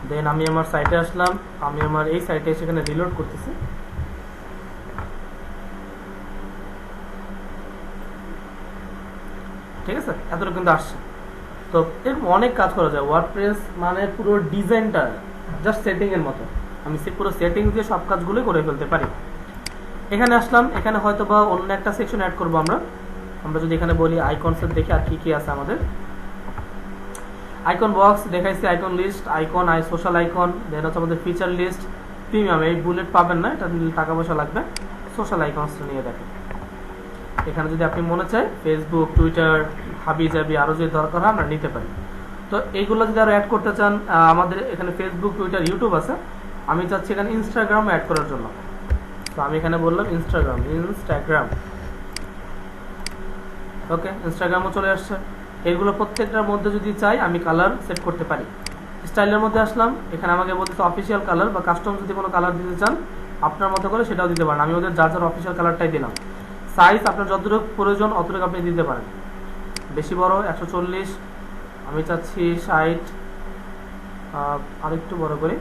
দেন আমি আমার সাইটে আসলাম, আমি আমার এই সাইটে এসে এখানে রিলোড করতেছি। ঠিক আছে, এতটুকু কিন্তু আসছে। তো এরকম অনেক কাজ করা যায়। ওয়ার্ডপ্রেস মানে পুরো ডিজাইনটা জাস্ট সেটিং এর মতো, আমি পুরো সেটিং দিয়ে সব কাজগুলোই করে ফেলতে পারি। এখানে আসলাম, এখানে হয়তো বা অন্য একটা সেকশন অ্যাড করবো আমরা যদি এখানে বলি আইকনসের দেখি আর কি কি আছে আমাদের। আইকন বক্স দেখাইছি, icon list, icon social icon, then হচ্ছে আমাদের ফিচার লিস্ট, প্রিমিয়াম, এই বুলেট পাবেন না, এটা টাকা পয়সা লাগবে। সোশ্যাল আইকনস নিয়ে দেখেন, এখানে যদি আপনি মনে চায় ফেসবুক, টুইটার, হাবি জাবি আরো যদি দরকার হয় আমরা নিতে পারি। তো এইগুলো যদি আরো অ্যাড করতে চান, আমাদের এখানে ফেসবুক, টুইটার, ইউটিউব আছে, আমি চাচ্ছি এখানে ইনস্টাগ্রাম অ্যাড করার জন্য। তো আমি এখানে বললাম ইনস্টাগ্রাম। ওকে, ইনস্টাগ্রামও চলে আসছে। এগুলো প্রত্যেকটার মধ্যে যদি চাই আমি কালার সেট করতে পারি। স্টাইলের মধ্যে আসলাম, এখানে আমাকে বলতেছে অফিসিয়াল কালার বা কাস্টম, যদি কোনো কালার দিতে চান আপনার মতো করে সেটাও দিতে পারেন। আমি ওদের যার অফিসিয়াল কালারটাই দিলাম। সাইজ আপনার যতটুকু প্রয়োজন অতটুকু আপনি দিতে পারেন। বেশি বড় 140, আমি চাচ্ছি 60, আরেকটু বড় করে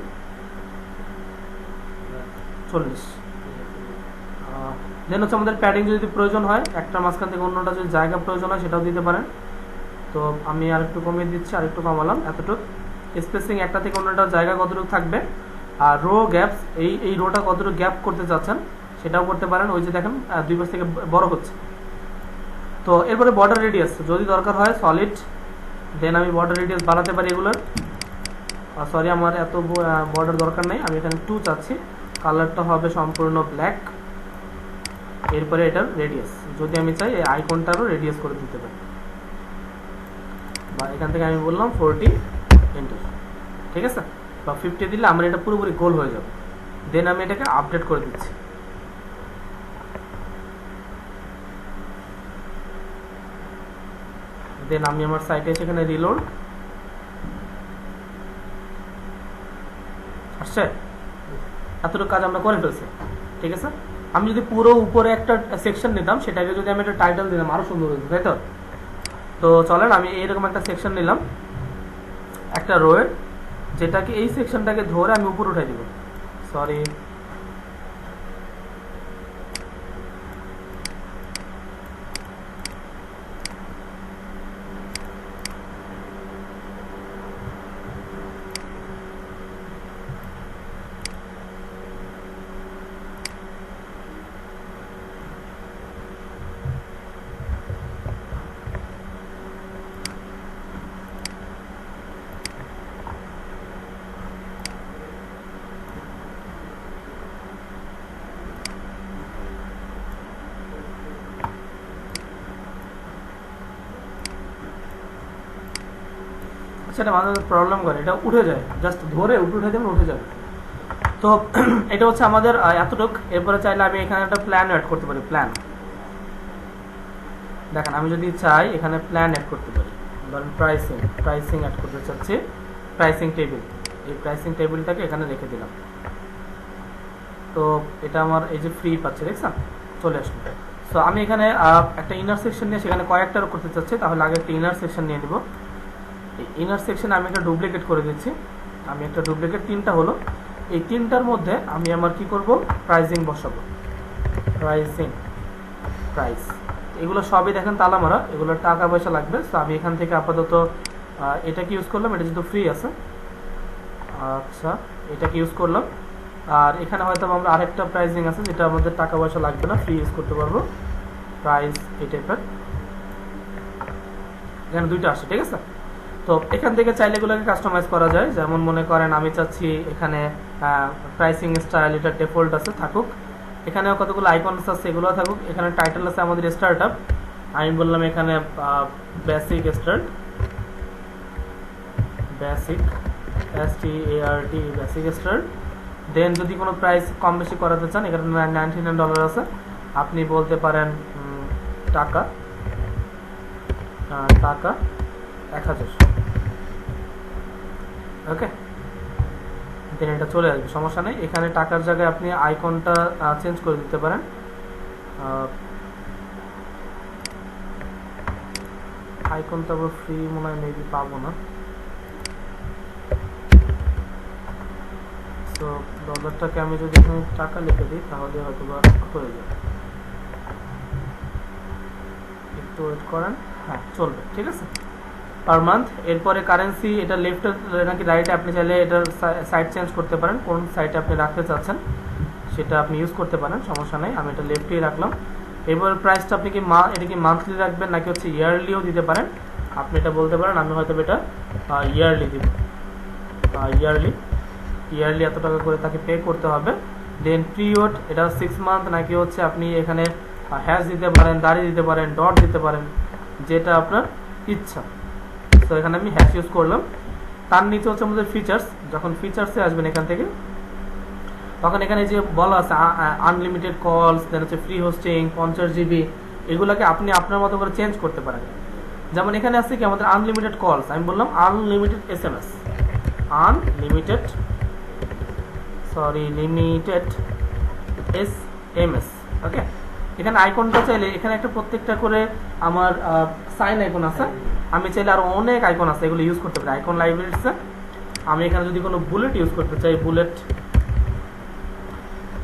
40। দেন হচ্ছে আমাদের প্যাডিং যদি প্রয়োজন হয়, একটা মাঝখান থেকে অন্যটা যদি জায়গা প্রয়োজন হয় সেটাও দিতে পারেন। তো আমি আরেকটু কমিয়ে দিচ্ছি, আরেকটু কমালাম এতটুকু। স্পেসিং একটা থেকে অন্যটা জায়গা কতটুকু থাকবে, আর রো গ্যাপস, এই রোটা কতটুকু গ্যাপ করতে চাচ্ছেন সেটাও করতে পারেন। ওই যে দেখেন দুই পাশ থেকে বড় হচ্ছে। তো এরপরে বর্ডার রেডিয়াস যদি দরকার হয় সলিড, দেন আমি বর্ডার রেডিয়াস বাড়াতে পারি এগুলোর। সরি, আমার এত বর্ডার দরকার নেই, আমি এখানে 2 চাচ্ছি। কালারটা হবে সম্পূর্ণ ব্ল্যাক। এরপরে এটার রেডিয়াস যদি আমি চাই এই আইকনটারও রেডিয়াস করে দিতে পারি, বা এখান থেকে আমি বললাম 40 এন্টার, ঠিক আছে, বা 50 দিলে আমার এটা পুরোপুরি গোল হয়ে যাবে। দেন আমি এটাকে আপডেট করে দিচ্ছি। দেন আমি আমার সাইটে এসে এখানে রিলোড আসছে, এতটুকু কাজ আমরা করে ফেলছি, ঠিক আছে। আমি যদি পুরো উপরে একটা সেকশন নিতাম, সেটাকে যদি আমি একটা টাইটেল দিতাম আরো সুন্দর হতো, তাই তো। তো চলেন আমি এইরকম একটা সেকশন নিলাম, একটা রোয়ের, যেটাকে এই সেকশনটাকে ধরে আমি উপরে উঠাই দিব। সরি, সেটা মাঝে মাঝে প্রবলেম করে, এটা উঠে যায়, জাস্ট ধরে উঠে দেবেন উঠে যাবে। তো এটা হচ্ছে আমাদের এতটুক। এরপরে চাইলে আমি এখানে একটা প্ল্যান অ্যাড করতে পারি। প্ল্যান দেখেন, আমি যদি চাই এখানে প্ল্যান অ্যাড করতে পারি। ধরেন প্রাইসিং অ্যাড করতে চাচ্ছি, প্রাইসিং টেবিল, এই প্রাইসিং টেবিলটাকে এখানে রেখে দিলাম। তো এটা আমার এই যে ফ্রি পাচ্ছে, দেখছেন, চলে আসলো। সো আমি এখানে একটা ইনার সেকশন নিয়ে সেখানে কয়েকটারও করতে চাচ্ছি, তাহলে আগে একটা ইনার সেকশন নিয়ে নিব। এই ইনার সেকশনে আমি একটা ডুপ্লিকেট করে দিচ্ছি। আমি একটা ডুপ্লিকেট 3টা হলো, এই 3টার মধ্যে আমি আমার কি করব, প্রাইসিং বসাবো। প্রাইস এগুলো সবই দেখেন তালা মারা, এগুলো টাকা পয়সা লাগবে। তো আমি এখান থেকে আপাতত এটাকে ইউজ করলাম, এটা যেহেতু ফ্রি আছে। আচ্ছা, এটাকে ইউজ করলাম। আর এখানে হয়তো আমরা আরেকটা প্রাইসিং আছে যেটা আমাদের টাকা পয়সা লাগবে না, ফ্রি ইউজ করতে পারবো। প্রাইস এই টাইপের এখানে দুইটা আসে, ঠিক আছে। তো এখান থেকে চাইলে এগুলোকে কাস্টমাইজ করা যায়। যেমন মনে করেন আমি চাচ্ছি এখানে প্রাইসিং স্টাইল এটা ডিফল্ট আছে থাকুক, এখানেও কতগুলো আইকনস আছে এগুলো থাকুক। এখানে টাইটেল আছে আমাদের স্টার্টআপ, আমি বললাম এখানে basic start, basic START basic start. Then যদি কোনো প্রাইস কম বেশি করাতে চান, এখানে $99 আছে, আপনি বলতে পারেন টাকা 1000। ওকে, দেন এটা চলে আসবে, সমস্যা নেই। এখানে টাকার জায়গায় আপনি আইকনটা চেঞ্জ করে দিতে পারেন। আইকন তো আবার ফ্রি মনে হয় মেবি পাবো না, তো ডলারটাকে আমি যদি এখানে টাকা লিখে দিই তাহলে হয়তো বা হয়ে যাবে। একটু ওয়েট করেন, হ্যাঁ চলবে, ঠিক আছে। Per month. এরপরে কারেন্সি, এটা লেফটে নাকি রাইটে আপনি চাইলে এটার সাইড চেঞ্জ করতে পারেন, কোন সাইটে আপনি রাখতে চাচ্ছেন সেটা আপনি ইউজ করতে পারেন, সমস্যা নেই। আমি এটা লেফটেই রাখলাম। এবার প্রাইসটা আপনি কি এটা কি মান্থলি রাখবেন নাকি হচ্ছে ইয়ারলিও দিতে পারেন, আপনি এটা বলতে পারেন। আমি হয়তো এটা ইয়ারলি দিব, ইয়ারলি এত টাকা করে তাকে পে করতে হবে। দেন পিরিয়ড, এটা 6 মান্থ নাকি হচ্ছে আপনি এখানে হ্যাশ দিতে পারেন, দাড়ি দিতে পারেন, ডট দিতে পারেন, যেটা আপনার ইচ্ছা। তো এখানে আমি হ্যাশ ইউজ করলাম। তার নিচে হচ্ছে আমাদের ফিচার্স, যখন ফিচার্সে আসবেন এখান থেকে, তখন এখানে যে বলা আছে আনলিমিটেড কলস, দেন হচ্ছে ফ্রি হোস্টিং 50 GB, এগুলোকে আপনি আপনার মতো করে চেঞ্জ করতে পারেন। যেমন এখানে আছে কি আমাদের আনলিমিটেড কলস, আমি বললাম আনলিমিটেড SMS, লিমিটেড SMS। ওকে, এখানে আইকনটা চাইলে এখানে একটা প্রত্যেকটা করে আমার সাইন আইকন আছে, আমি চাইলে আরো অনেক আইকন আছে, এগুলো ইউজ করতে পারি আইকন লাইব্রেরিতে। আমি এখানে যদি কোনো বুলেট ইউজ করতে চাই, বুলেট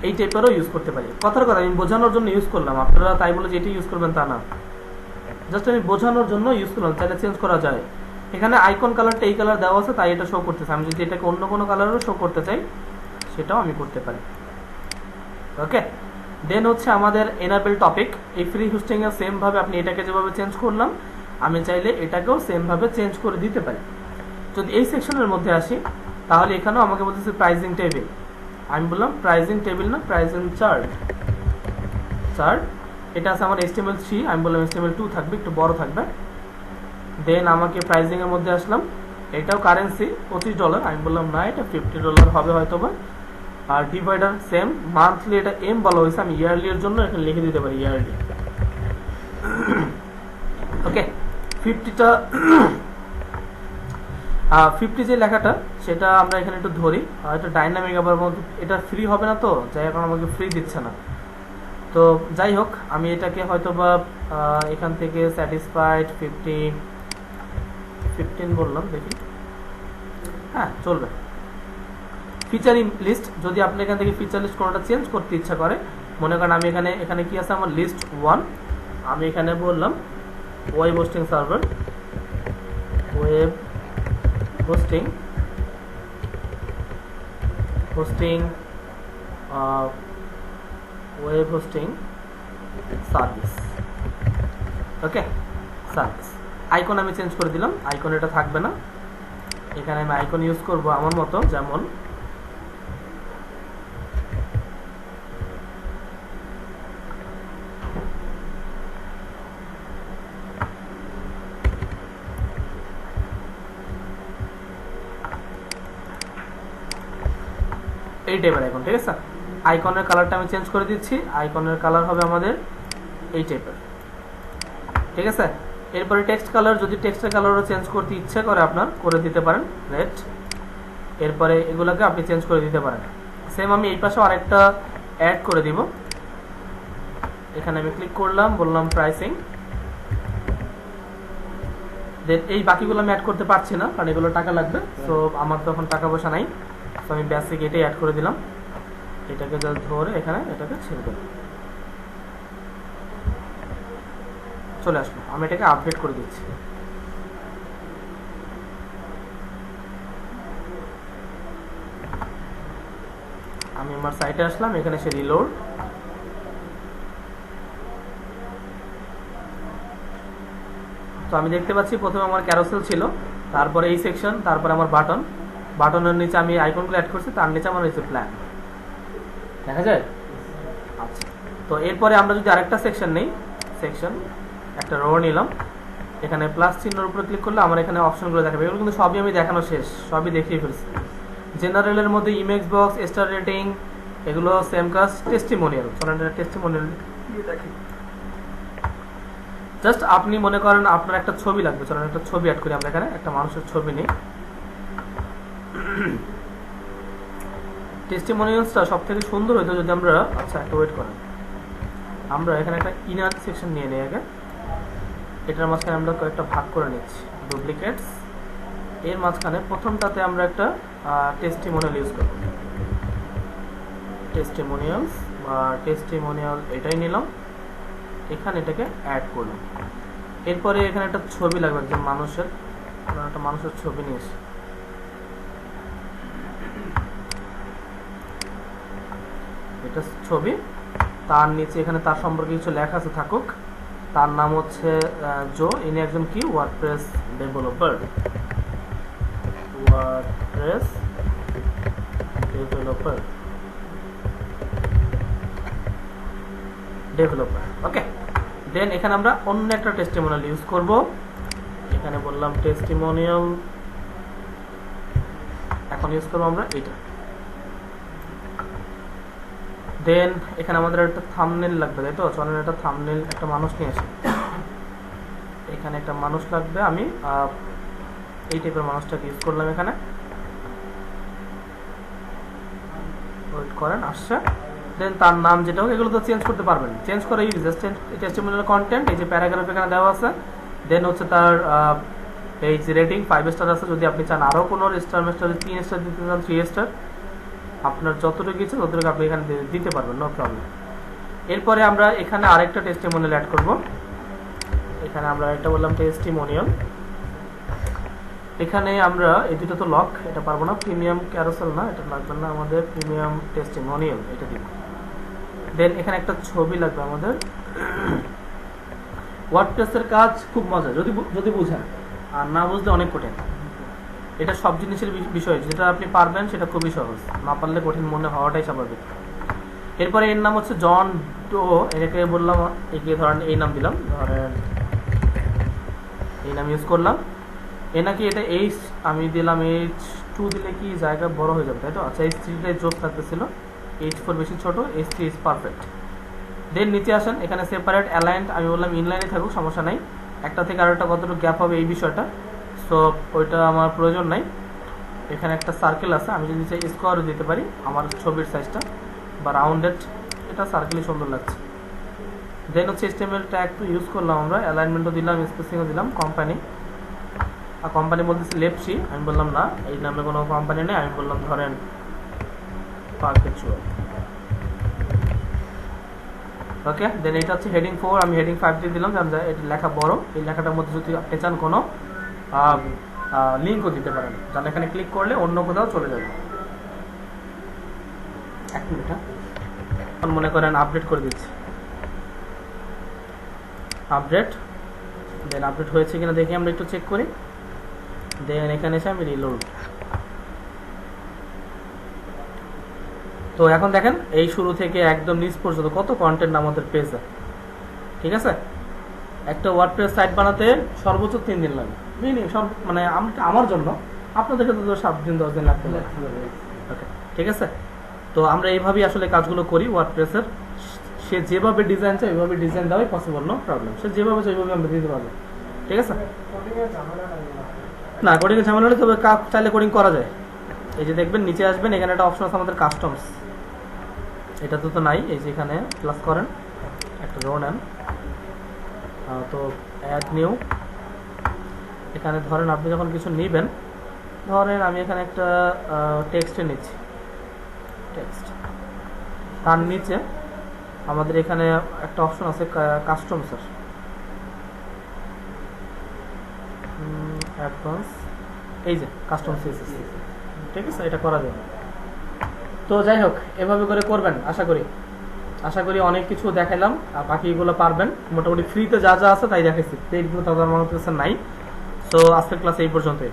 এই টাইপেরও ইউজ করতে পারি। কথার কথা আমি বোঝানোর জন্য ইউজ করলাম, আপনারা তাই বলে যে এটি ইউজ করবেন তা না, জাস্ট আমি বোঝানোর জন্য ইউজ করলাম, চাইলে চেঞ্জ করা যায়। এখানে আইকন কালারটা এই কালার দেওয়া আছে তাই এটা শো করতেছে, আমি যদি এটাকে অন্য কোনো কালারও শো করতে চাই সেটাও আমি করতে পারি। ওকে, দেন হচ্ছে আমাদের এনাবেল টপিক, এই ফ্রি হোস্টিং এর সেম ভাবে আপনি এটাকে যেভাবে চেঞ্জ করলাম আমি চাইলে এটাকেও সেম ভাবে চেঞ্জ করে দিতে পারি। যদি এই সেকশনের মধ্যে আসি তাহলে এখানেও আমাকে বলতেছে প্রাইসিং টেবিল, আমি বললাম প্রাইসিং টেবিল না, প্রাইসিং চার্ট। এটা আছে আমার HTML3, আমি বললাম HTML2 থাকবে, একটু বড় থাকবে। দেন আমাকে প্রাইসিং এর মধ্যে আসলাম, এটাও কারেন্সি $25, আমি বললাম না এটা $50 হবে হয়তো বা। আর ডিভাইডার সেম, মান্থলি এটা এম বলা হয়েছে, আমি ইয়ারলি এর জন্য এখানে লিখে দিতে পারি ইয়ারলি। ওকে, 50 যে লেখাটা সেটা আমরা এখানে একটু ধরি, এটা ডাইনামিক, আবার এটা ফ্রি হবে না, তো যাই এখন আমাকে ফ্রি দিচ্ছে না। তো যাই হোক, আমি এটাকে হয়তো বা এখান থেকে স্যাটিসফাইড 15 বললাম, দেখি হ্যাঁ চলবে। ফিচারিং লিস্ট, যদি আপনি এখান থেকে ফিচার লিস্ট কোনোটা চেঞ্জ করতে ইচ্ছা করে, মনে করেন আমি এখানে কি আছে আমার লিস্ট 1, আমি এখানে বললাম web hosting server, web hosting web hosting service. Okay, service icon আমি চেঞ্জ করে দিলাম, আইকন এটা থাকবে না, এখানে আমি আইকন ইউজ করব আমার মতো, যেমন এই টাইপের আইকন, ঠিক আছে। আইকনের কালারটা আমি চেঞ্জ করে দিচ্ছি, আইকনের কালার হবে আমাদের এই টাইপের, ঠিক আছে। এরপরে টেক্সট কালার, যদি টেক্সটের কালারও চেঞ্জ করতে ইচ্ছে করে আপনার, করে দিতে পারেন রেড। এরপরে এগুলোকে আপনি চেঞ্জ করে দিতে পারেন। সেম আমি এই পাশে আরেকটা অ্যাড করে দিব, এখানে আমি ক্লিক করলাম, বললাম প্রাইসিং। দেন এই বাকিগুলো আমি অ্যাড করতে পারছি না কারণ এগুলো টাকা লাগবে, সো আমার তখন টাকা পয়সা নাই, তো আমি বেসিক এটাই অ্যাড করে দিলাম। এটাকে জাস্ট ধরে এখানে এটাকে ছেড়ে দেব। চলে আসলো। আমি এটাকে আপডেট করে দিচ্ছি। আমি আমার সাইটে আসলাম, এখানে সে রিলোড। তো আমি দেখতে পাচ্ছি প্রথমে আমার ক্যারোসেল ছিল, তারপরে এই সেকশন, তারপরে আমার বাটন, বাটনের নিচে আমি আইকনগুলো অ্যাড করছি, তার নিচে আমার হয়েছে প্ল্যান। দেখা যায়? আচ্ছা, তো এরপরে আমরা যদি আরেকটা সেকশন নেই, সেকশন একটা রো নিলাম, এখানে প্লাস চিহ্নের উপরে ক্লিক করলে আমার এখানে অপশনগুলো দেখাবে। এগুলো কিন্তু সবই আমি দেখানো শেষ, সবই দেখিয়ে ফেলছি। জেনারেলের মধ্যে ইমেজ বক্স, স্টার রেটিং, এগুলো সেম কাজ। টেস্টিমোনিয়াল, চলেন টেস্টিমোনিয়াল দিয়ে দেখি। জাস্ট আপনি মনে করেন আপনার একটা ছবি লাগবে, চলেন একটা ছবি অ্যাড করি আমরা এখানে, একটা মানুষের ছবি নেই। টেস্টিমোনিয়ালসটা সব থেকে সুন্দর হইতো যদি আমরা, আচ্ছা একটা ওয়েট করেন, আমরা এখানে একটা ইনার সেকশন নিয়ে নিই আগে। এটার মাঝখানে আমরা কয়েকটা ভাগ করে নিচ্ছি, ডুপ্লিকেটস। এর মাঝখানে প্রথমটাতে আমরা একটা টেস্টিমোনিয়াল ইউজ করব, টেস্টিমোনিয়ালস বা টেস্টিমোনিয়াল এটাই নিলাম, এখানে এটাকে অ্যাড করলাম। এরপরে এখানে একটা ছবি লাগবে একজন মানুষের, আমরা একটা মানুষের ছবি নিয়ে এসি। এটা ছবি, তার নিচে এখানে তার সম্পর্কে কিছু লেখা আছে থাকুক। তার নাম হচ্ছে জো, ইনি একজন কি ওয়ার্ডপ্রেস ডেভেলপার, ওয়ার্ডপ্রেস ডেভেলপার। ওকে, দেন এখানে আমরা অন্য একটা টেস্টিমোনিয়াল ইউজ করব। এখানে বললাম টেস্টিমোনিয়াল, এখন ইউজ করবো আমরা এটা। দেন এখানে আমাদের একটা থাম্বনেল লাগবে, তাই তো? চলেন একটা থাম্বনেল, একটা মানুষ নিয়ে আসি। এখানে একটা মানুষ লাগবে, আমি এই টাইপের মানুষটাকে ইউজ করলাম এখানে। ওয়েট করেন, আসছে। দেন তার নাম যেটা হোক, এগুলো তো চেঞ্জ করতে পারবেন, চেঞ্জ করে ইউজ জাস্ট টেস্টিমোনিয়াল কন্টেন্ট, এই যে প্যারাগ্রাফ এখানে দেওয়া আছে। দেন হচ্ছে তার এই যে রেটিং 5 স্টার আছে, যদি আপনি চান আরও কোনো স্টার মাস্টার 3 স্টার দিতে চান 3 স্টার, আপনার যতটুকু ইচ্ছে ততটুকু আপনি এখানে দিতে পারবেন, নো প্রবলেম। এরপরে আমরা এখানে আরেকটা টেস্টিমোনিয়াল অ্যাড করব। এখানে আমরা একটা বললাম টেস্টিমোনিয়াল, এখানে আমরা এই দুটো তো লক, এটা পারবো না। প্রিমিয়াম ক্যারোসেল না, এটা লাগবে না আমাদের, প্রিমিয়াম টেস্টিমোনিয়াল এটা দিব। দেন এখানে একটা ছবি লাগবে আমাদের। ওয়ার্ডপ্রেসের কাজ খুব মজা যদি বুঝেন, আর না বুঝলে অনেক কঠিন। এটা সব জিনিসের বিষয়, যেটা আপনি পারবেন সেটা খুবই সহজ, না পারলে কঠিন মনে হওয়াটাই স্বাভাবিক। এরপরে এর নাম হচ্ছে জন ডো, এটাকে বললাম একে ধরেন এই নাম দিলাম, ধরেন এই নাম ইউজ করলাম। এ নাকি এটা এইচ, আমি দিলাম H2 দিলে কি জায়গা বড় হয়ে যাবে, তাই তো? আচ্ছা, H3টাই যোগ থাকতেছিল, H4 বেশি ছোট, H3 ইজ পারফেক্ট। দেন নিচে আসেন, এখানে সেপারেট অ্যালাইন্ড, আমি বললাম ইনলাইনে থাকুক, সমস্যা নাই। একটা থেকে আরেকটা কতটুকু গ্যাপ হবে এই বিষয়টা, সো ওইটা আমার প্রয়োজন নাই। এখানে একটা সার্কেল আছে, আমি যদি চাই স্কোয়ারও দিতে পারি আমার ছবির সাইজটা, বা রাউন্ডেড, এটা সার্কেলই সুন্দর লাগছে। দেন হচ্ছে HTML ট্যাগ টু ইউজ করলাম আমরা, অ্যালাইনমেন্টও দিলাম, স্পেসিংও দিলাম। কোম্পানি, আর কোম্পানি বলতেছি লেপসি, আমি বললাম না এই নামে কোনো কোম্পানি নেই, আমি বললাম ধরেন পারপেচুয়াল। ওকে, দেন এটা হচ্ছে হেডিং 4, আমি হেডিং 5 দিয়ে দিলাম, জান এটা লেখা বড়, এই লেখাটার মধ্যে যদি আপনি চান কোনো লিঙ্কও দিতে পারেন, যারা এখানে ক্লিক করলে অন্য কোথাও চলে যাবে। এক মিনিট, এখন মনে করেন আপডেট করে দিচ্ছি, আপডেট। দেন আপডেট হয়েছে কিনা দেখি আমরা একটু চেক করি। দেন এখানে এসে আমি রিলোড। তো এখন দেখেন এই শুরু থেকে একদম নিচ পর্যন্ত কত কন্টেন্ট আমাদের পেজে, ঠিক আছে? একটা ওয়ার্ডপ্রেস সাইট বানাতে সর্বোচ্চ 3 দিন লাগে, মানে আমার জন্য, আপনাদের ক্ষেত্রে তো 7 দিন 10 দিন লাগতে পারে। ওকে, ঠিক আছে? তো আমরা এইভাবেই আসলে কাজগুলো করি ওয়ার্ডপ্রেসের। সে যেভাবে ডিজাইন চায় ওইভাবে ডিজাইন দেওয়াই পসিবল, নো প্রবলেম। সে যেভাবে চাই ওইভাবে আমরা দিতে পারবো, ঠিক আছে? না, কোডিং এর ঝামেলা হলে তবে চাইলে কোডিং করা যায়। এই যে দেখবেন নিচে আসবেন, এখানে একটা অপশন আছে আমাদের কাস্টমস, এটা তো নাই। এই যে এখানে প্লাস করেন, একটা রো নেন, তো অ্যাড নিউ। এখানে ধরেন আপনি যখন কিছু নেবেন, ধরেন আমি এখানে একটা টেক্সটে নিচ্ছি, টেক্সট, তার নিচে আমাদের এখানে একটা অপশন আছে কাস্টমসের, অ্যাডভান্স, এই যে কাস্টম সিএসএস, ঠিক আছে, এটা করা যাবে। তো যাই হোক, এভাবে করে করবেন আশা করি অনেক কিছু দেখাইলাম, আর বাকিগুলো পারবেন। মোটামুটি ফ্রিতে যা যা আছে তাই দেখাইছি, পেইডগুলো তাদের আমার কাছে নাই। তো আজকের ক্লাস এই পর্যন্তই।